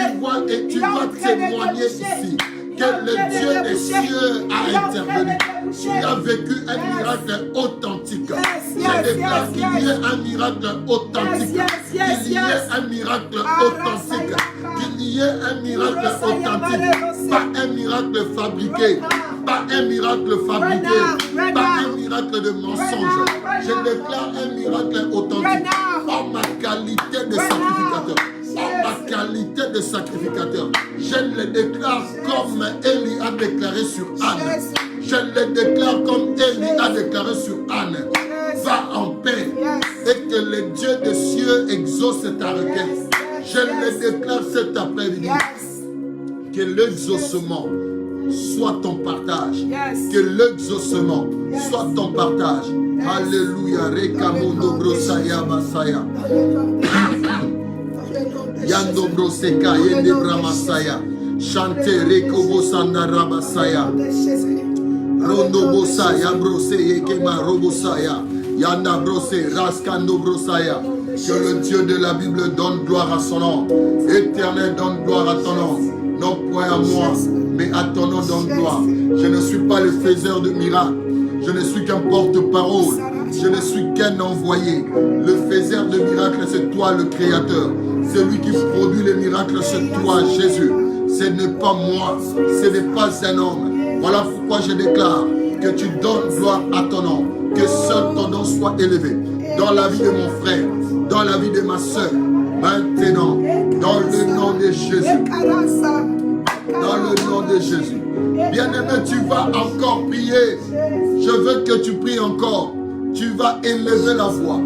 Speaker 1: Tu vas témoigner ici que le Dieu des cieux a intervenu. Tu as vécu un miracle authentique. Je déclare qu'il y ait un miracle authentique. Qu'il y ait un miracle authentique. Qu'il y ait un miracle authentique. Pas un miracle fabriqué. Pas un miracle fabriqué. Pas un miracle de mensonge. Je déclare un miracle authentique. En ma qualité de sacrificateur. En ma qualité de sacrificateur. Je le déclare comme Élie a déclaré sur Anne. Je le déclare comme Élie a déclaré sur Anne. Va en paix et que le Dieu des cieux exauce ta requête. Je le déclare cet après-midi. Que l'exaucement soit ton partage. Que l'exaucement soit ton partage. Alléluia. Rekamondo brosaya basaya. Yando broseka yende bramasaya. Chante rekobo sandara basaya. Rondo bosaya brose yekema robosaya. Yanda brose raskando brosaya. Que le Dieu de la Bible donne gloire à son nom. Éternel, donne gloire à ton nom. Non point à moi, mais à ton nom donne gloire. Je ne suis pas le faiseur de miracles. Je ne suis qu'un porte-parole. Je ne suis qu'un envoyé. Le faiseur de miracles, c'est toi le Créateur. Celui qui produit les miracles, c'est toi Jésus. Ce n'est pas moi. Ce n'est pas un homme. Voilà pourquoi je déclare que tu donnes gloire à ton nom. Que seul ton nom soit élevé. Dans la vie de mon frère, dans la vie de ma soeur, maintenant, dans le nom de Jésus. Dans le nom de Jésus. Bien-aimé, tu vas encore prier. Je veux que tu pries encore. Tu vas élever la voix.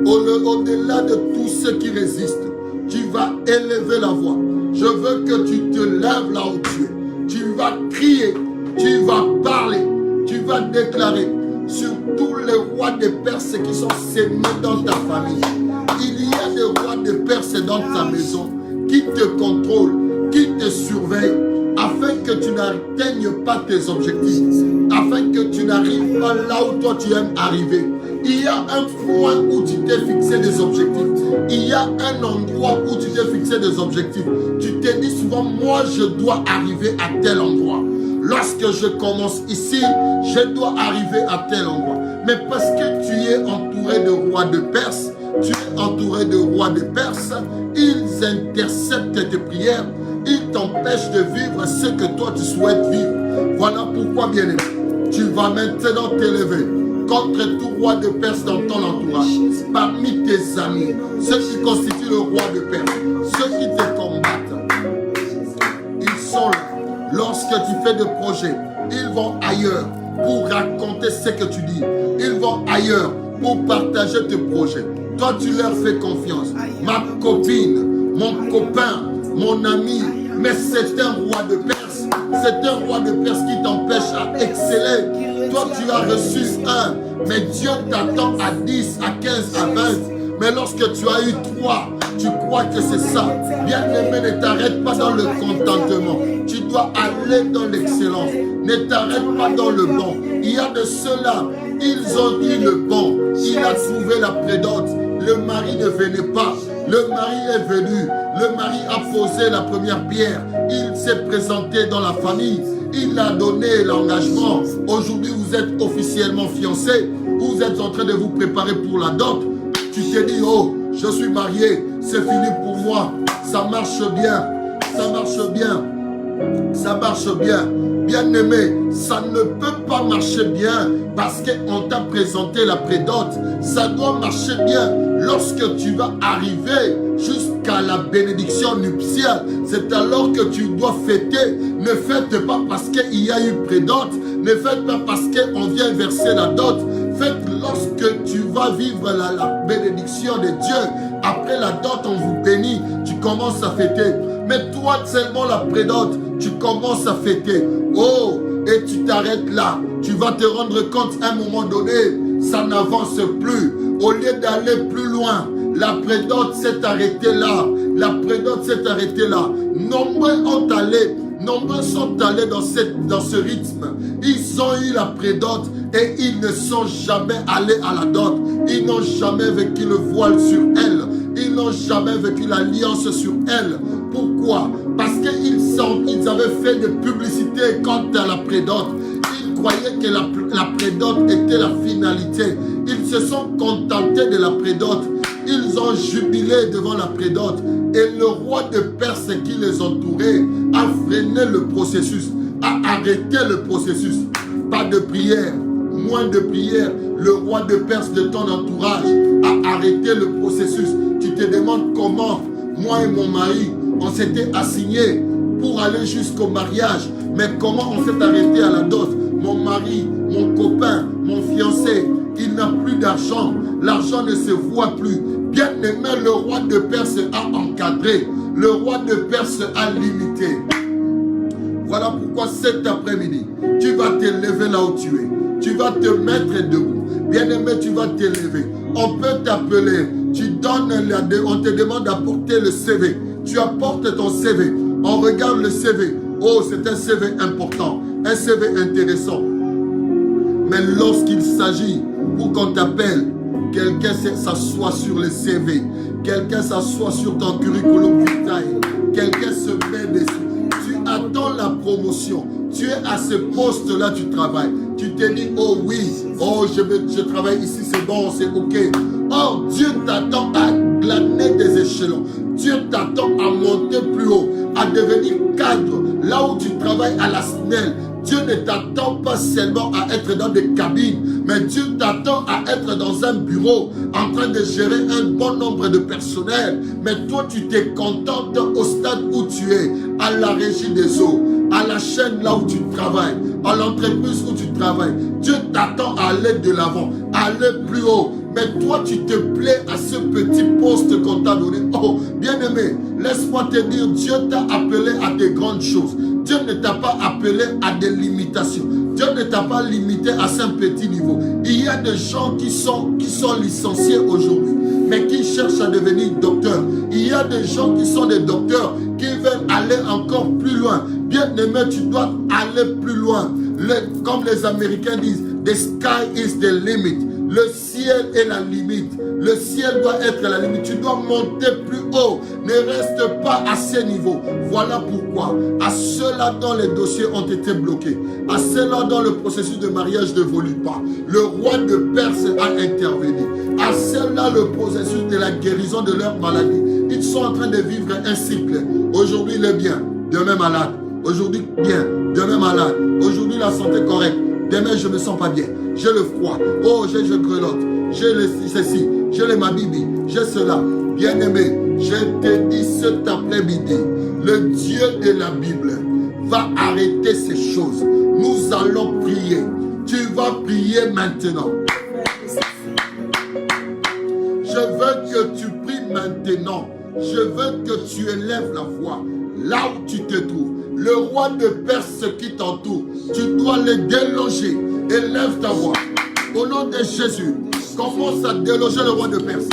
Speaker 1: Au-delà de tout ce qui résiste, tu vas élever la voix. Je veux que tu te lèves là où tu es. Tu vas crier, tu vas parler, tu vas déclarer sur tous les rois de Perse qui sont sémés dans ta famille. Il y a des rois de Perse dans ta maison qui te contrôlent, qui te surveillent, afin que tu n'atteignes pas tes objectifs, afin que tu n'arrives pas là où toi tu aimes arriver. Il y a un point où tu t'es fixé des objectifs. Il y a un endroit où tu t'es fixé des objectifs. Tu te dis souvent, moi je dois arriver à tel endroit. Lorsque je commence ici, je dois arriver à tel endroit. Mais parce que tu es entouré de rois de Perse, tu es entouré de rois de Perse, ils interceptent tes prières, ils t'empêchent de vivre ce que toi tu souhaites vivre. Voilà pourquoi, bien-aimé, tu vas maintenant t'élever contre tout roi de Perse dans ton entourage. Parmi tes amis, ceux qui constituent le roi de Perse, ceux qui te combattent, ils sont là. Lorsque tu fais des projets, ils vont ailleurs pour raconter ce que tu dis. Ils vont ailleurs pour partager tes projets. Toi, tu leur fais confiance. Ma copine, mon copain, mon ami, mais c'est un roi de Perse. C'est un roi de Perse qui t'empêche à exceller. Toi, tu as reçu 1, mais Dieu t'attend à 10, à 15, à 20. Mais lorsque tu as eu 3, tu crois que c'est ça. Bien-aimé, ne t'arrête pas dans le contentement. Tu dois aller dans l'excellence. Ne t'arrête pas dans le bon. Il y a de ceux-là, ils ont dit le bon. Il a trouvé la prédote. Le mari ne venait pas. Le mari est venu. Le mari a posé la première pierre. Il s'est présenté dans la famille. Il a donné l'engagement. Aujourd'hui, vous êtes officiellement fiancés. Vous êtes en train de vous préparer pour la dot. Tu t'es dit, oh, je suis marié. C'est fini pour moi. Ça marche bien. Ça marche bien. Ça marche bien. Bien-aimé, ça ne peut pas marcher bien parce qu'on t'a présenté la prédote. Ça doit marcher bien lorsque tu vas arriver jusqu'à la bénédiction nuptiale. C'est alors que tu dois fêter. Ne fête pas parce qu'il y a eu prédote. Ne fête pas parce qu'on vient verser la dot. Faites lorsque tu vas vivre la bénédiction de Dieu. Après la dot, on vous bénit. Tu commences à fêter. Mais toi, seulement la prédote, tu commences à fêter. Oh, et tu t'arrêtes là. Tu vas te rendre compte à un moment donné, ça n'avance plus. Au lieu d'aller plus loin, la prédote s'est arrêtée là. La prédote s'est arrêtée là. Nombreux sont allés dans ce rythme. Ils ont eu la prédote et ils ne sont jamais allés à la dot. Ils n'ont jamais vécu le voile sur elle. Ils n'ont jamais vécu l'alliance sur elle. Pourquoi? Parce qu'ils avaient fait de publicité quant à la prédote. Ils croyaient que la prédote était la finalité. Ils se sont contentés de la prédote. Ils ont jubilé devant la prédote. Et le roi de Perse qui les entourait a freiné le processus, a arrêté le processus. Pas de prière, moins de prière. Le roi de Perse de ton entourage a arrêté le processus. Tu te demandes comment moi et mon mari On s'était assigné pour aller jusqu'au mariage. Mais comment on s'est arrêté à la dot? Mon mari, mon copain, mon fiancé, il n'a plus d'argent. L'argent ne se voit plus. Bien aimé, le roi de Perse a encadré. Le roi de Perse a limité. Voilà pourquoi cet après-midi, tu vas te lever là où tu es. Tu vas te mettre debout. Bien aimé, tu vas te lever. On peut t'appeler. Tu donnes, on te demande d'apporter le CV. Tu apportes ton CV. On regarde le CV. Oh, c'est un CV important. Un CV intéressant. Mais lorsqu'il s'agit pour qu'on t'appelle, quelqu'un s'assoit sur le CV. Quelqu'un s'assoit sur ton curriculum vitae. Quelqu'un se met dessus. Tu attends la promotion. Tu es à ce poste-là, tu travailles. Tu te dis, oh oui, oh je travaille ici, c'est bon, c'est ok. Or, Dieu t'attend à glaner des échelons. Dieu t'attend à monter plus haut, à devenir cadre. Là où tu travailles à la SNEL, Dieu ne t'attend pas seulement à être dans des cabines, mais Dieu t'attend à être dans un bureau en train de gérer un bon nombre de personnel. Mais toi, tu te contentes au stade où tu es, à la régie des eaux, à la chaîne là où tu travailles, à l'entreprise où tu travailles. Dieu t'attend à aller de l'avant, à aller plus haut. Mais toi, tu te plais à ce petit poste qu'on t'a donné. Oh, bien-aimé, laisse-moi te dire, Dieu t'a appelé à des grandes choses. Dieu ne t'a pas appelé à des limitations. Dieu ne t'a pas limité à ce petit niveau. Il y a des gens qui sont licenciés aujourd'hui, mais qui cherchent à devenir docteurs. Il y a des gens qui sont des docteurs, qui veulent aller encore plus loin. Bien-aimé, tu dois aller plus loin. Comme les Américains disent, the sky is the limit. Le ciel est la limite. Le ciel doit être la limite. Tu dois monter plus haut. Ne reste pas à ce niveau. Voilà pourquoi à ceux-là dont les dossiers ont été bloqués, à ceux-là dont le processus de mariage n'évolue pas, le roi de Perse a intervenu. À ceux-là, le processus de la guérison de leur maladie. Ils sont en train de vivre un cycle. Aujourd'hui, il est bien. Demain, malade. Aujourd'hui, bien. Demain, malade. Aujourd'hui, la santé correcte. Demain, je ne me sens pas bien. J'ai le froid. Oh, j'ai grelotte. J'ai ceci. J'ai le mabibi. J'ai cela. Bien-aimé, je te dis cet après-midi, le Dieu de la Bible va arrêter ces choses. Nous allons prier. Tu vas prier maintenant. Je veux que tu pries maintenant. Je veux que tu élèves la voix là où tu te trouves. Le roi de Perse qui t'entoure, tu dois le déloger. Élève ta voix. Au nom de Jésus, commence à déloger le roi de Perse.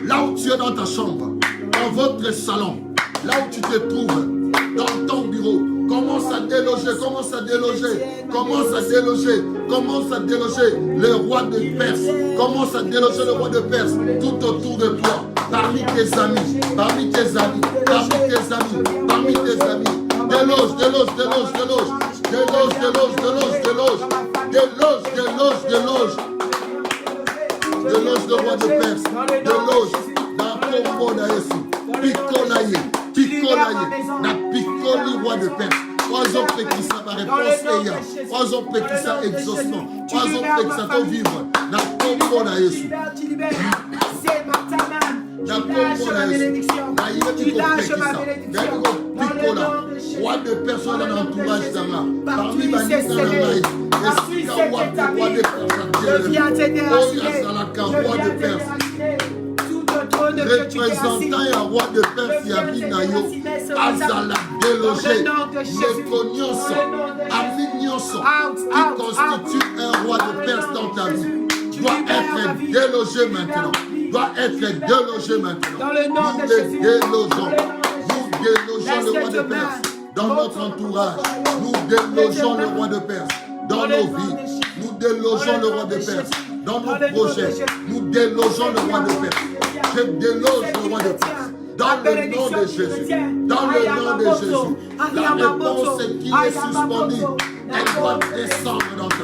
Speaker 1: Là où tu es dans ta chambre, dans votre salon, là où tu te trouves, dans ton bureau, commence à déloger, commence à déloger, commence à déloger, commence à déloger le roi de Perse. Commence à déloger le roi de Perse tout autour de toi, parmi tes amis, parmi tes amis, parmi tes amis, parmi tes amis. Déloge, déloge, déloge, déloge, déloge, déloge, déloge, déloge, déloge, déloge, déloge. Déloge le roi de Perse, déloge, na kombo na Yesu, pikolaye, pikolaye, na pikoli roi de Perse. Oiseau pékissa ma réponse eya, oiseau pékissa exaucement, oiseau pékissa ton vivre, na kombo na Yesu. Na kombo na Yesu, na yebi ko pékissa, roi de Perse dans l'entourage d'Ama, parmi ma liste dans la maïs, et si roi de Perse, roi de Perse, représentant un roi de Perse, Yabinayo, Azala délogé, Mécognoso, Amignoso, qui constitue un roi de Perse dans ta vie, doit être délogé maintenant. Doit être délogé maintenant. Nous les délogeons. Nous délogeons le roi de Perse dans notre entourage. Nous délogeons le roi de Perse dans nos vies. Nous délogeons le roi de Perse dans nos projets. Nous délogeons le roi de Perse. Je déloge le roi de Perse dans le nom de Jésus. Dans le nom de Jésus. La réponse qui est suspendue, elle doit descendre dans ta vie.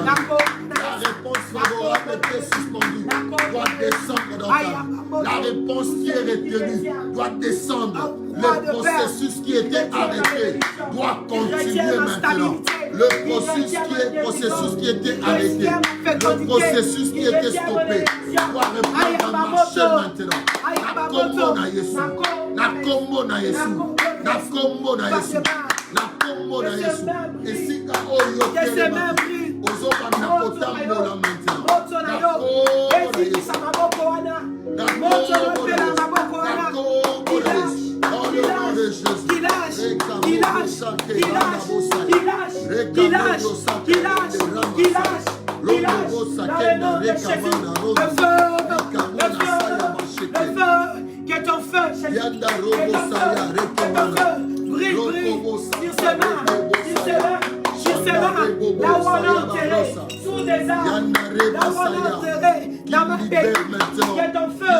Speaker 1: La réponse favorable est suspendue, doit descendre dans ta vie. La réponse qui est retenue doit descendre. Le processus qui était arrêté doit continuer maintenant. Le processus qui était arrêté, le processus qui était stoppé doit reprendre à marcher maintenant. La combo na Yesu, la combo na Yesu, Na kombo na Yesu. Na kombo na Yesu. Esika oyo kelema. Ozoba na kotambola maintenant. Na kombo na Yesu. Na kombo na Yesu. Dans le nom de Jésus.
Speaker 2: Que ton feu, brille sur ce main, là où on a enterré, sous des arbres, là où on a enterré, dans ma tête, que ton feu,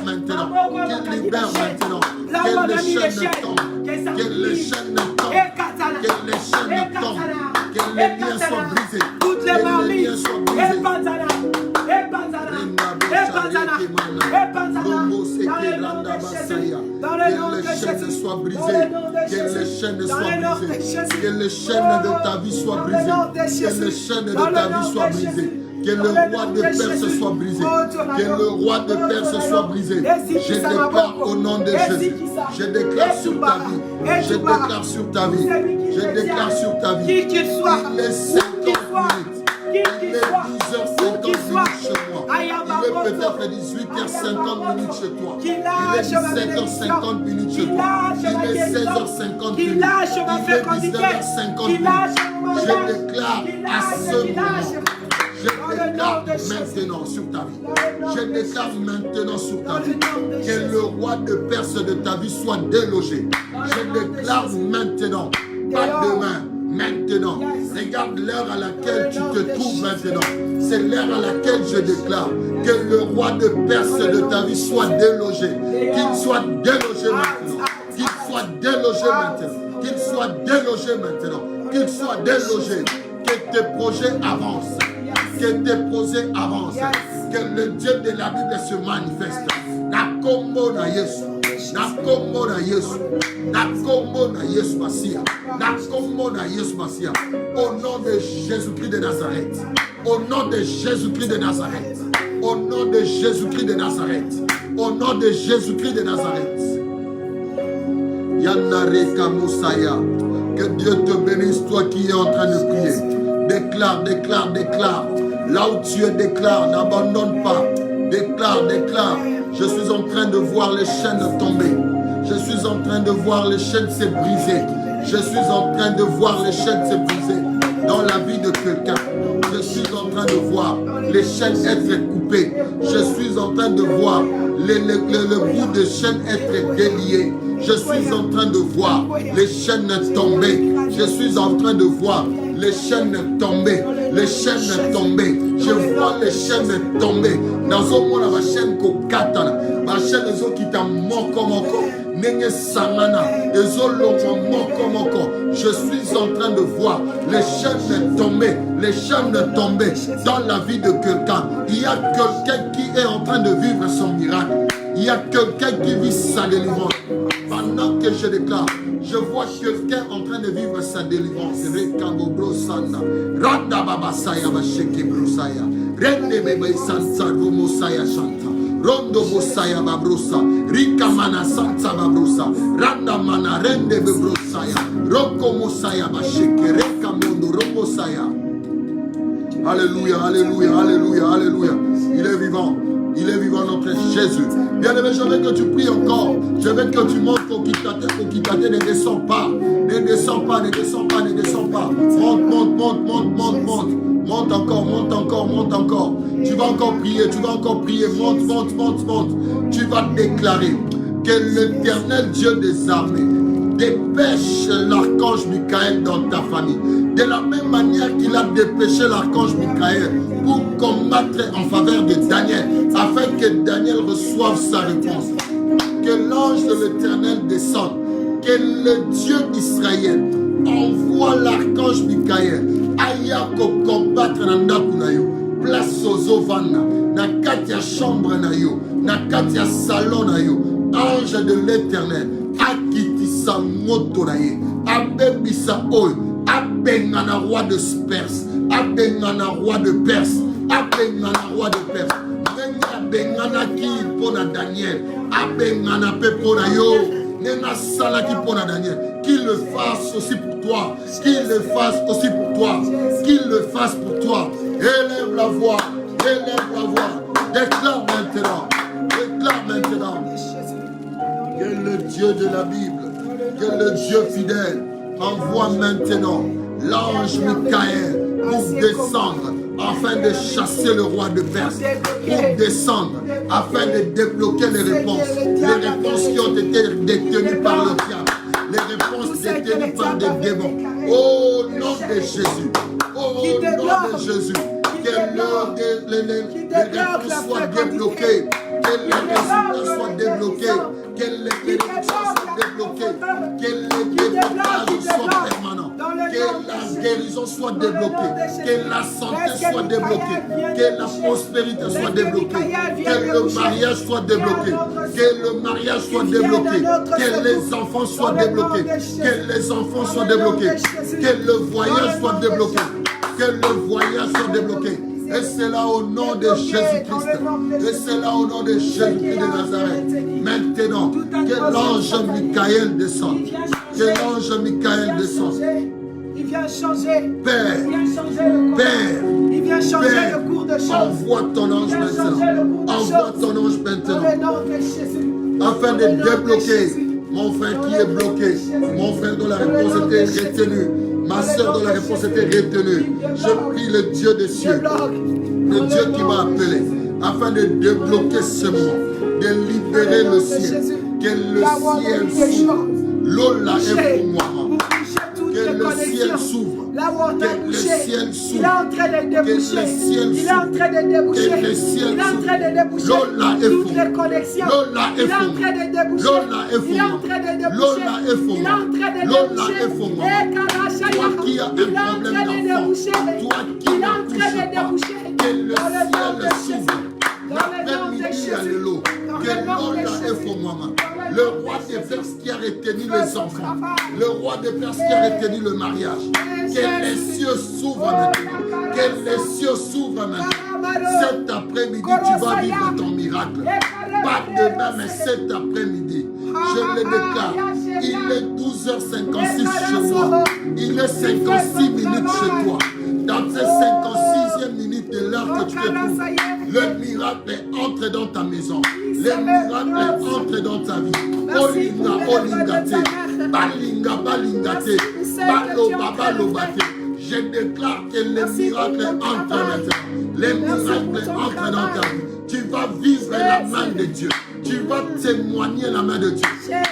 Speaker 1: maintenant, qu'il libère maintenant, que les chaînes tombent, que les chaînes tombent, que les chaînes tombent, que les liens soient brisés,
Speaker 2: toutes les mamies, dans le nom de Jésus,
Speaker 1: que les chaînes soient brisées, que les chaînes soient brisées, que les chaînes de ta vie soient brisées, que les chaînes de ta vie soient brisées. Que le roi de Perse soit brisé. Que le roi de Perse soit brisé. Je déclare au nom de Jésus. Je déclare sur ta vie. Je déclare sur ta vie. Je déclare sur ta vie.
Speaker 2: Qui qu'il soit.
Speaker 1: Il est 50 minutes. Il est 10h50 minutes chez moi. Il est peut-être 18h50 minutes chez toi. Il est 17h50 minutes chez toi. Il est 16h50 minutes. Il est 19h50 minutes. Je déclare à ce moment. Je déclare maintenant sur ta vie. Je déclare maintenant sur ta vie que le roi de Perse de ta vie soit délogé. Je déclare maintenant, pas demain, maintenant. Regarde l'heure à laquelle tu te trouves maintenant. C'est l'heure à laquelle je déclare que le roi de Perse de ta vie soit délogé. Qu'il soit délogé maintenant. Qu'il soit délogé maintenant. Qu'il soit délogé maintenant. Qu'il soit délogé. Que tes projets avancent. Que tes projets avancent. Que le Dieu de la Bible se manifeste. Nakombo na Yesu. Nakombo na Yesu. Nakombo na Yesu Masia. Nakombo na Yesu Masia. Au nom de Jésus-Christ de Nazareth. Au nom de Jésus-Christ de Nazareth. Au nom de Jésus-Christ de Nazareth. Au nom de Jésus-Christ de Nazareth. Yanareka Moussaya. Que Dieu te bénisse, toi qui es en train de prier. Déclare, déclare, déclare. Là où tu es, déclare, n'abandonne pas. Déclare, déclare. Je suis en train de voir les chaînes tomber. Je suis en train de voir les chaînes se briser. Je suis en train de voir les chaînes se briser dans la vie de quelqu'un. Je suis en train de voir les chaînes être coupées. Je suis en train de voir le bout de chaîne être délié. Je suis en train de voir les chaînes tomber. Je suis en train de voir les chaînes tomber. Les chaînes tomber. Je vois les chaînes tomber. Dans un monde, ma chaîne kokatana. Ma chaîne zo kita moko moko. Nenge sangana. Ezo longo moko moko. Je suis en train de voir les chaînes tomber. Les chaînes tomber dans la vie de quelqu'un. Il y a quelqu'un qui est en train de vivre son miracle. Il y a quelqu'un qui vit sa délivrance. Pendant que je déclare, je vois quelqu'un en train de vivre sa délivrance. Rekambo brosanda, randa baba saya basheke brosaya, rende bebe sansa rumo saya shanta, rondo bosaya babrosa, rika mana sansa babrosa, randa mana rende bebrosaya, roko mosaya basheke, rekamondo romo saya. Alléluia, alléluia, alléluia, alléluia. Il est vivant. Il est vivant, notre Jésus. Bien-aimé, je veux que tu pries encore. Je veux que tu montes au Kitate, ne descends pas. Ne descends pas, ne descends pas, ne descends pas. Monte, monte, monte, monte, monte, monte. Monte encore, monte encore, monte encore. Tu vas encore prier, tu vas encore prier. Monte, monte, monte, monte. Tu vas déclarer que l'Éternel Dieu des armées dépêche l'archange Michael dans ta famille. De la même manière qu'il a dépêché l'archange Michael pour combattre en faveur de Daniel, afin que Daniel reçoive sa réponse. Que l'ange de l'Éternel descende, que le Dieu d'Israël envoie l'archange Michael aya ko combattre na ndaku na yo, place aux ovana, na kati ya chambre na yo, na kati ya salon na yo. Ange de l'Éternel akitisa moto na ye, abebisa oyo, abengana roi de Perse, abengana roi de Perse, abengana roi de Perse. abengana ki pona Daniel, abengana pe pona yo, nenga sala ki pona Daniel, qu'il le fasse aussi pour toi, qu'il le fasse aussi pour toi, qu'il le fasse pour toi. Élève la voix, déclare maintenant, que le Dieu de la Bible, que le Dieu fidèle envoie maintenant l'ange Michael pour descendre afin de chasser le roi de Perse, pour descendre afin de débloquer les réponses qui ont été détenues par le diable, les réponses détenues par des démons. Au nom de Jésus, que les réponses soient débloquées, que les résultats soient débloqués, que les bénédictions soient débloquées, que les déblocages soient permanents, que la guérison soit débloquée, que la santé soit débloquée, que la prospérité soit débloquée, que le mariage soit débloqué, que le mariage soit débloqué, que les enfants soient débloqués, que les enfants soient débloqués, que le voyage soit débloqué, que le voyage soit débloqué. Et c'est là au nom de Jésus-Christ. Et c'est là au nom de Jésus-Christ de Nazareth. Maintenant, que l'ange Michael descende. Que l'ange Michael descende.
Speaker 2: Il vient changer.
Speaker 1: Père,
Speaker 2: il vient changer le cours de choses.
Speaker 1: Envoie ton ange maintenant. Envoie ton ange maintenant. Afin de débloquer mon frère qui est bloqué. Mon frère dont la réponse était retenue. Ma soeur dont la réponse était retenue. Je prie le Dieu des cieux, le Dieu qui m'a appelé, afin de débloquer ce moment, de libérer le ciel. Que le ciel s'ouvre. L'eau là est pour moi. Que le ciel s'ouvre. Que le ciel s'ouvre.
Speaker 2: Il est en train de déboucher. Il est en train de déboucher. Il est en train de déboucher.
Speaker 1: L'eau là est
Speaker 2: toutes les connexions.
Speaker 1: L'eau là est
Speaker 2: Il est en train de déboucher.
Speaker 1: L'eau là est
Speaker 2: Il est en train de déboucher.
Speaker 1: L'eau là est
Speaker 2: Il est en train de déboucher.
Speaker 1: Toi qui as un problème d'enfant, toi qui
Speaker 2: il est en
Speaker 1: ne
Speaker 2: train de
Speaker 1: touches pas,
Speaker 2: déboucher.
Speaker 1: que le
Speaker 2: Dans le nom de
Speaker 1: ciel
Speaker 2: Jésus.
Speaker 1: s'ouvre.
Speaker 2: Dans le nom de
Speaker 1: L'après-midi, il y a
Speaker 2: Jésus.
Speaker 1: de l'eau. Que l'eau là est pour moi. Le roi des Perses qui a retenu les enfants. Le roi des Perses qui a retenu le mariage. Que les cieux s'ouvrent maintenant. Que les cieux s'ouvrent maintenant. Cet après-midi, tu vas vivre ton miracle. Pas demain, mais cet après-midi. Je le déclare. Il est 12h56 chez moi. Il est 56 minutes chez toi. Dans ces 56e minutes de l'heure que tu te trouves, le miracle entre dans ta maison. Le miracle entre dans ta vie. Olinga, olingate. Balinga, balingate. Baloba, balobate. Je déclare que le miracle entre maintenant. Le miracle entre dans ta vie. Tu vas vivre la main de Dieu. Tu vas témoigner la main de Dieu.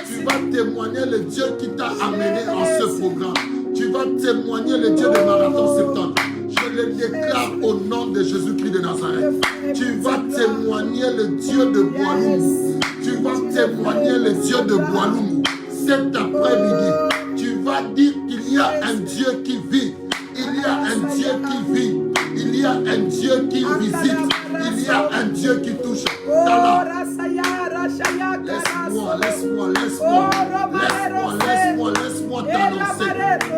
Speaker 1: Tu vas témoigner le Dieu qui t'a amené en ce programme. Tu vas témoigner le Dieu de Marathon Septembre. Je le déclare au nom de Jésus-Christ de Nazareth. Tu vas témoigner le Dieu de Boaloumou. Tu vas témoigner le Dieu de Boaloumou. Cet après-midi, tu vas dire qu'il y a un Dieu qui vit. Il y a un Dieu qui vit. Il y a un Dieu qui visite. Il y a un Dieu qui touche.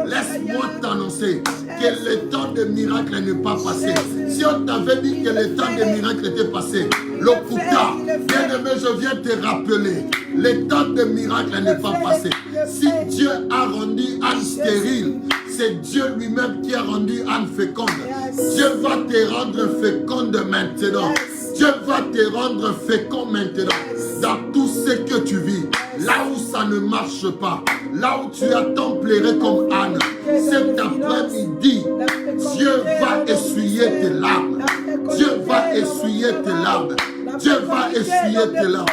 Speaker 1: Laisse-moi t'annoncer que le temps de miracle n'est pas passé. Si on t'avait dit que le temps de miracle était passé, l'Okuta, bien-aimé, je viens te rappeler, le temps de miracle n'est pas passé. Si Dieu a rendu Anne stérile, c'est Dieu lui-même qui a rendu Anne féconde. Dieu va te rendre féconde maintenant. Dieu va te rendre fécond maintenant dans tout ce que tu vis. Là où ça ne marche pas, là où tu attends pleurer comme Anne, cet après-midi, Dieu va essuyer tes larmes. Dieu va essuyer tes larmes. Dieu va essuyer tes larmes.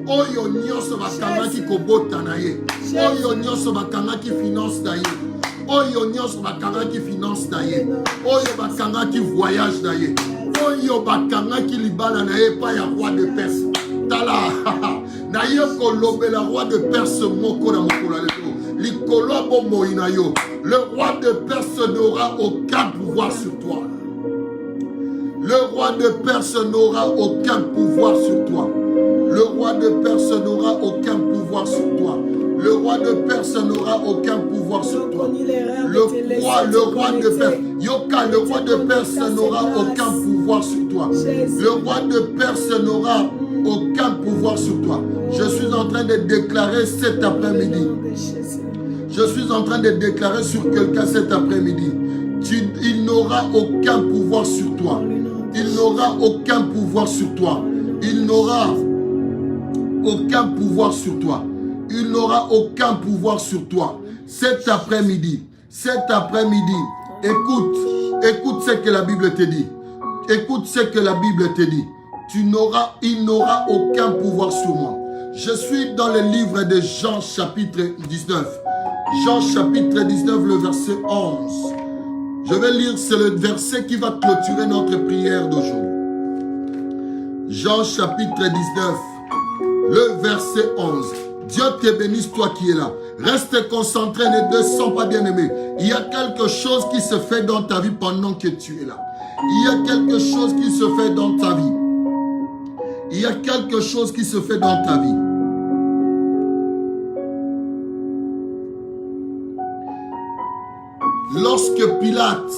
Speaker 1: Oyo nyonso bakangaki kobota na ye. Oyo nyonso bakangaki finance na ye. Oyo nyonso bakangaki finance na ye. Oyo bakangaki voyage na ye. Oyo bakangaki libala na ye pa ya roi de Perse. Tala na ye kolobela roi de Perse moko na mokolo leto. Likolo bomoi na yo. Le roi de Perse n'aura aucun pouvoir sur toi. Le roi de Perse n'aura aucun pouvoir sur toi. Le roi de Perse n'aura aucun pouvoir sur toi. Le roi de Perse n'aura aucun pouvoir sur toi. Le roi de Perse, Yoka, le roi de Perse n'aura aucun pouvoir sur toi. Le roi de Perse n'aura aucun pouvoir sur toi. Je suis en train de déclarer cet après-midi. Je suis en train de déclarer sur quelqu'un cet après-midi. Il n'aura aucun pouvoir sur toi. Il n'aura aucun pouvoir sur toi. Il n'aura aucun pouvoir sur toi. Il n'aura aucun pouvoir sur toi. Cet après-midi, écoute ce que la Bible te dit. Écoute ce que la Bible te dit. Il n'aura aucun pouvoir sur moi. Je suis dans le livre de Jean chapitre 19. Jean chapitre 19, le verset 11. Je vais lire, c'est le verset qui va clôturer notre prière d'aujourd'hui. Jean chapitre 19, le verset 11. Dieu te bénisse, toi qui es là. Reste concentré, ne descends pas, bien-aimé. Il y a quelque chose qui se fait dans ta vie pendant que tu es là. Il y a quelque chose qui se fait dans ta vie. Il y a quelque chose qui se fait dans ta vie. Lorsque Pilate,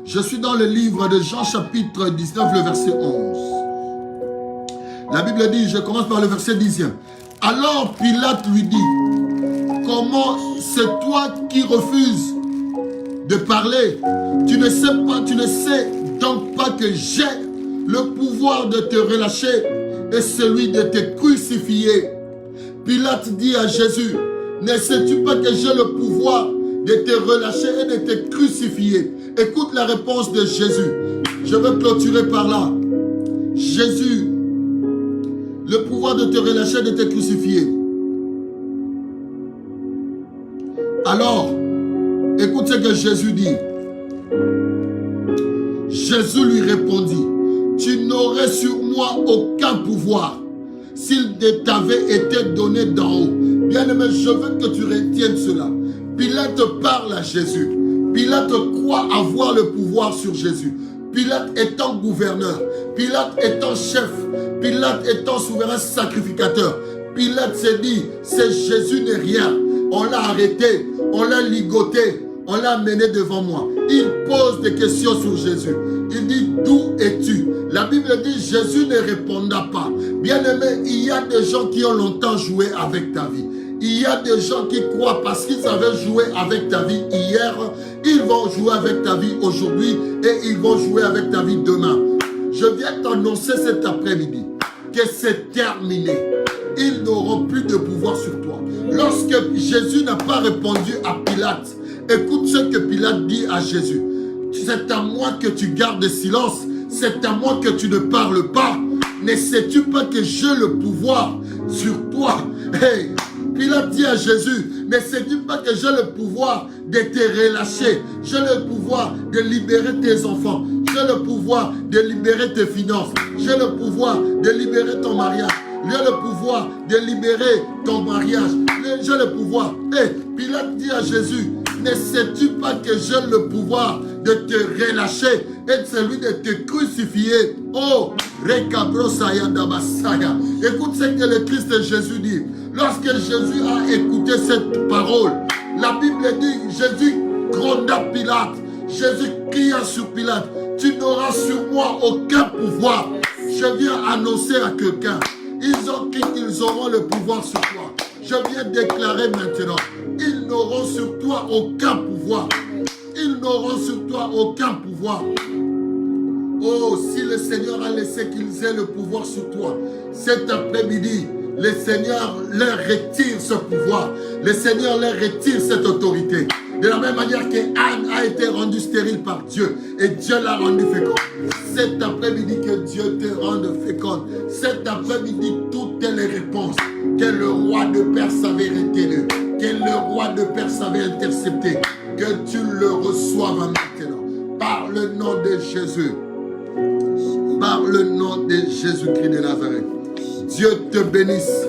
Speaker 1: je suis dans le livre de Jean chapitre 19, le verset 11. La Bible dit, je commence par le verset 10e. Alors Pilate lui dit, comment c'est toi qui refuses de parler? Tu ne sais donc pas que j'ai le pouvoir de te relâcher et celui de te crucifier. Pilate dit à Jésus, ne sais-tu pas que j'ai le pouvoir de te relâcher et de te crucifier? Écoute la réponse de Jésus. Je veux clôturer par là. Jésus, le pouvoir de te relâcher et de te crucifier. Alors, écoute ce que Jésus dit. Jésus lui répondit, tu n'aurais sur moi aucun pouvoir s'il t'avait été donné d'en haut. Bien-aimé, je veux que tu retiennes cela. Pilate parle à Jésus. Pilate croit avoir le pouvoir sur Jésus. Pilate étant gouverneur, Pilate étant chef, Pilate étant souverain sacrificateur. Pilate s'est dit, c'est Jésus n'est rien. On l'a arrêté, on l'a ligoté, on l'a amené devant moi. Il pose des questions sur Jésus. Il dit, d'où es-tu? La Bible dit, Jésus ne répondra pas. Bien-aimé, il y a des gens qui ont longtemps joué avec ta vie. Il y a des gens qui croient parce qu'ils avaient joué avec ta vie hier, ils vont jouer avec ta vie aujourd'hui et ils vont jouer avec ta vie demain. Je viens t'annoncer cet après-midi que c'est terminé. Ils n'auront plus de pouvoir sur toi. Lorsque Jésus n'a pas répondu à Pilate, écoute ce que Pilate dit à Jésus. C'est à moi que tu gardes silence. C'est à moi que tu ne parles pas. Ne sais-tu pas que j'ai le pouvoir sur toi? Hey, Pilate dit à Jésus, ne sais-tu pas que j'ai le pouvoir de te relâcher? J'ai le pouvoir de libérer tes enfants. J'ai le pouvoir de libérer tes finances. J'ai le pouvoir de libérer ton mariage. J'ai le pouvoir de libérer ton mariage. J'ai le pouvoir. Hey, Pilate dit à Jésus, ne sais-tu pas que j'ai le pouvoir de te relâcher et celui de te crucifier? Oh, Rekabrosaya Dabasaya. Écoute ce que le Christ Jésus dit. Lorsque Jésus a écouté cette parole, la Bible dit, Jésus gronda Pilate. Jésus cria sur Pilate, tu n'auras sur moi aucun pouvoir. Je viens annoncer à quelqu'un, ils auront le pouvoir sur toi. Je viens déclarer maintenant, ils n'auront sur toi aucun pouvoir. Ils n'auront sur toi aucun pouvoir. Oh, si le Seigneur a laissé qu'ils aient le pouvoir sur toi, cet après-midi, le Seigneur leur retire ce pouvoir. Le Seigneur leur retire cette autorité. De la même manière que Anne a été rendue stérile par Dieu et Dieu l'a rendue féconde. Cet après-midi, que Dieu te rende féconde. Cet après-midi, toutes les réponses que le roi de Perse avait retenues, que le roi de Perse avait interceptées, que tu le reçoives maintenant. Par le nom de Jésus. Par le nom de Jésus-Christ de Nazareth. Dieu te bénisse.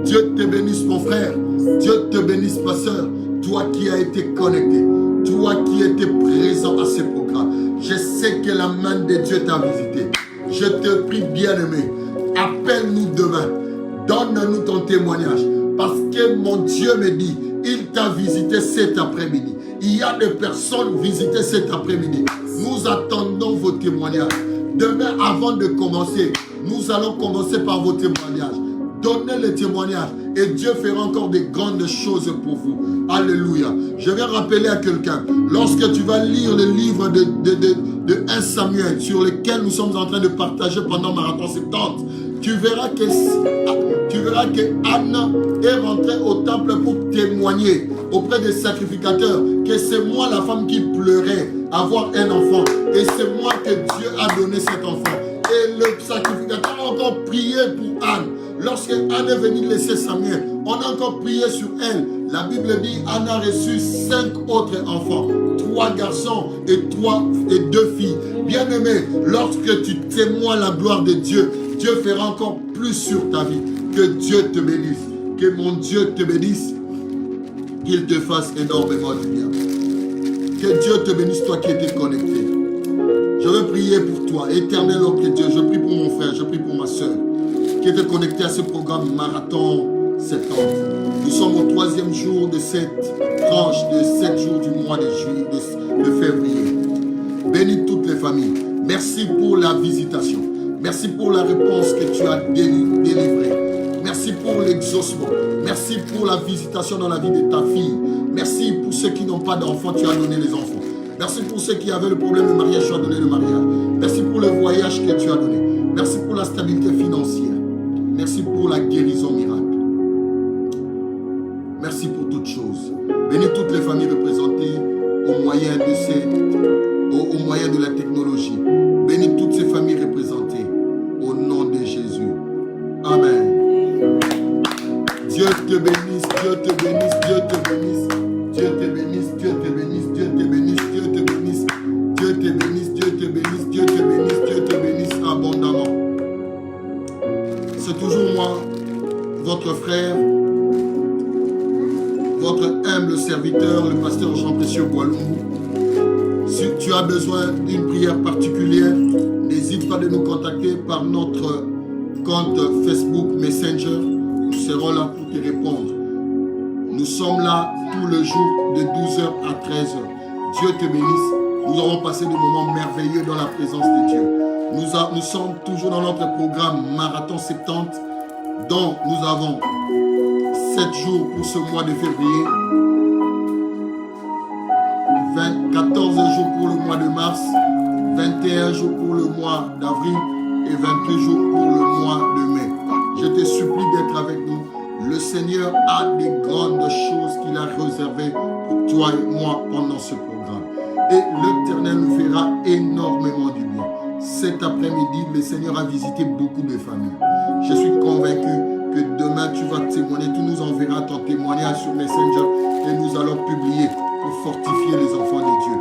Speaker 1: Dieu te bénisse, mon frère. Dieu te bénisse, ma soeur. Toi qui as été connecté. Toi qui étais présent à ce programme. Je sais que la main de Dieu t'a visité. Je te prie, bien-aimé. Appelle-nous demain. Donne-nous ton témoignage. Parce que mon Dieu me dit, il t'a visité cet après-midi. Il y a des personnes visitées cet après-midi. Nous attendons vos témoignages. Demain, avant de commencer, nous allons commencer par vos témoignages. Donnez les témoignages et Dieu fera encore des grandes choses pour vous. Alléluia. Je vais rappeler à quelqu'un, lorsque tu vas lire le livre de 1 Samuel sur lequel nous sommes en train de partager pendant Marathon 70, tu verras que Anna est rentrée au temple pour témoigner auprès des sacrificateurs que c'est moi la femme qui pleurait avoir un enfant et c'est moi que Dieu a donné cet enfant. Et le sacrificateur a encore prié pour Anne. Lorsque Anne est venue laisser Samuel, on a encore prié sur elle. La Bible dit Anne a reçu 5 autres enfants, 3 garçons et 2 filles. Bien-aimé, lorsque tu témoignes la gloire de Dieu, Dieu fera encore plus sur ta vie. Que Dieu te bénisse. Que mon Dieu te bénisse. Qu'il te fasse énormément de bien. Que Dieu te bénisse, toi qui étais connecté. Je veux prier pour toi. Éternel homme de Dieu, je prie pour mon frère, je prie pour ma soeur qui était connecté à ce programme Marathon 70. Nous sommes au 3e jour de cette tranche de 7 jours du mois de février. Bénis toutes les familles. Merci pour la visitation. Merci pour la réponse que tu as délivrée. Merci pour l'exaucement. Merci pour la visitation dans la vie de ta fille. Merci pour ceux qui n'ont pas d'enfants, tu as donné les enfants. Merci pour ceux qui avaient le problème de mariage, tu as donné le mariage. Merci pour le voyage que tu as donné. Merci pour la stabilité financière. Merci pour la guérison miracle. Merci pour toutes choses. Bénis toutes les familles représentées au moyen de la technologie. Bénis toutes ces familles représentées au nom de Jésus. Amen. Dieu te bénisse, Dieu te bénisse, Dieu te bénisse. Dieu te bénisse, Dieu te bénisse, Dieu te bénisse, Dieu te bénisse. Dieu te bénisse, Dieu te bénisse, Dieu te bénisse, Dieu te bénisse abondamment. C'est toujours moi, votre frère, votre humble serviteur, le pasteur Jean-Précieux Boilou. Si tu as besoin d'une prière particulière, n'hésite pas de nous contacter par notre compte Facebook Messenger. Nous serons là pour te répondre. Nous sommes là tout le jour de 12h à 13h. Dieu te bénisse. Nous aurons passé des moments merveilleux dans la présence de Dieu. Nous sommes toujours dans notre programme Marathon 70, dont nous avons 7 jours pour ce mois de février, 14 jours pour le mois de mars, 21 jours pour le mois d'avril et 22 jours pour le mois de mai. Je te supplie d'être avec nous. Le Seigneur a des grandes choses qu'il a réservées pour toi et moi pendant ce programme. Et l'Éternel nous fera énormément du bien. Cet après-midi, le Seigneur a visité beaucoup de familles. Je suis convaincu que demain, tu vas témoigner. Tu nous enverras ton témoignage sur Messenger et nous allons publier pour fortifier les enfants de Dieu.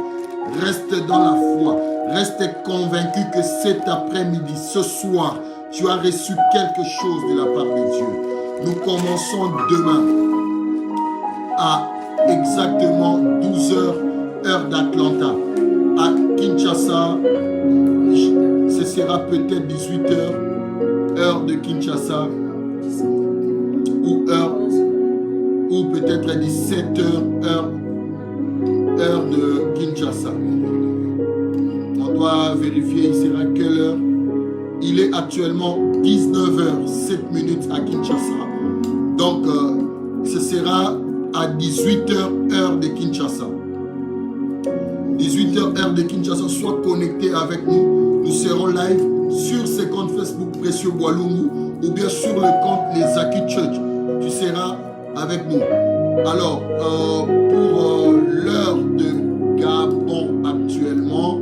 Speaker 1: Reste dans la foi. Reste convaincu que cet après-midi, ce soir, tu as reçu quelque chose de la part de Dieu. Nous commençons demain à exactement 12h, heure d'Atlanta. À Kinshasa, ce sera peut-être 18h, heure de Kinshasa, ou peut-être à 17h, heure de Kinshasa. On doit vérifier, il sera quelle heure. Il est actuellement 19h07 à Kinshasa. Donc, ce sera à 18h, heure de Kinshasa. 18h, heure de Kinshasa, sois connecté avec nous. Nous serons live sur ce compte Facebook Précieux Boilungu ou bien sur le compte Les Acquis Church. Tu seras avec nous. Alors, pour l'heure de Gabon actuellement,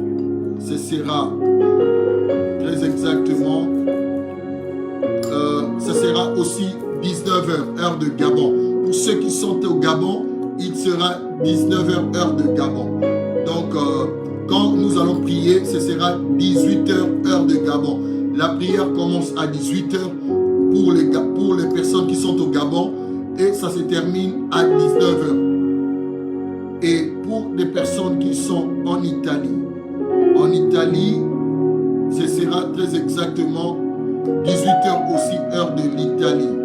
Speaker 1: ce sera très exactement, ce sera aussi 19h, heure de Gabon. Pour ceux qui sont au Gabon, il sera 19h, heure de Gabon. Donc, quand nous allons prier, ce sera 18h, heure de Gabon. La prière commence à 18h pour les personnes qui sont au Gabon et ça se termine à 19h. Et pour les personnes qui sont en Italie, ce sera très exactement 18h aussi, heure de l'Italie.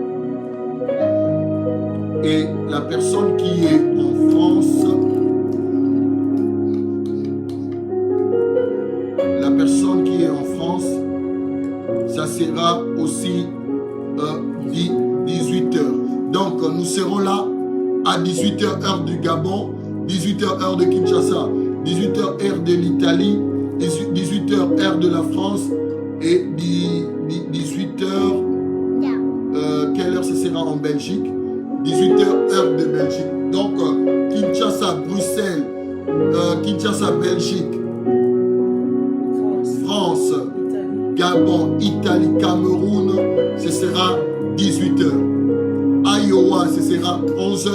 Speaker 1: Et la personne qui est en France, ça sera aussi 18h. Donc nous serons là à 18h heure du Gabon, 18h heure de Kinshasa, 18h heure de l'Italie, 18h heure de la France et 18h, quelle heure ce sera en Belgique? 18h heure de Belgique. Donc Kinshasa, Bruxelles, Kinshasa, Belgique, France, Gabon, Italie, Cameroun, ce sera 18h. Iowa, ce sera 11h.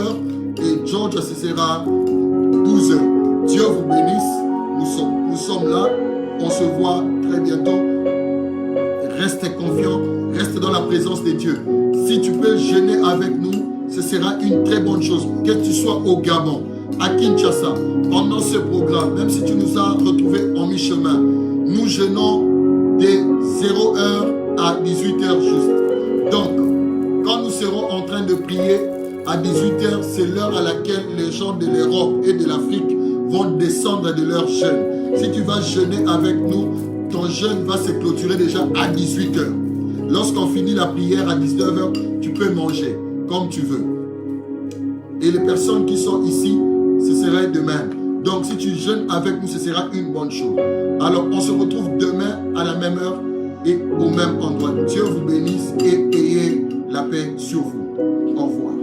Speaker 1: Et Georgia, ce sera 12h. Dieu vous bénisse. Nous sommes là. On se voit très bientôt. Restez confiants. Reste dans la présence de Dieu. Si tu peux jeûner avec nous, ce sera une très bonne chose. Que tu sois au Gabon, à Kinshasa, pendant ce programme, même si tu nous as retrouvés en mi-chemin, nous jeûnons de 0h à 18h juste. Donc, quand nous serons en train de prier à 18h, c'est l'heure à laquelle les gens de l'Europe et de l'Afrique vont descendre de leur jeûne. Si tu vas jeûner avec nous, ton jeûne va se clôturer déjà à 18h. Lorsqu'on finit la prière à 19h, tu peux manger comme tu veux. Et les personnes qui sont ici, ce serait de même. Donc si tu jeûnes avec nous, ce sera une bonne chose. Alors on se retrouve demain à la même heure et au même endroit. Dieu vous bénisse et ayez la paix sur vous. Au revoir.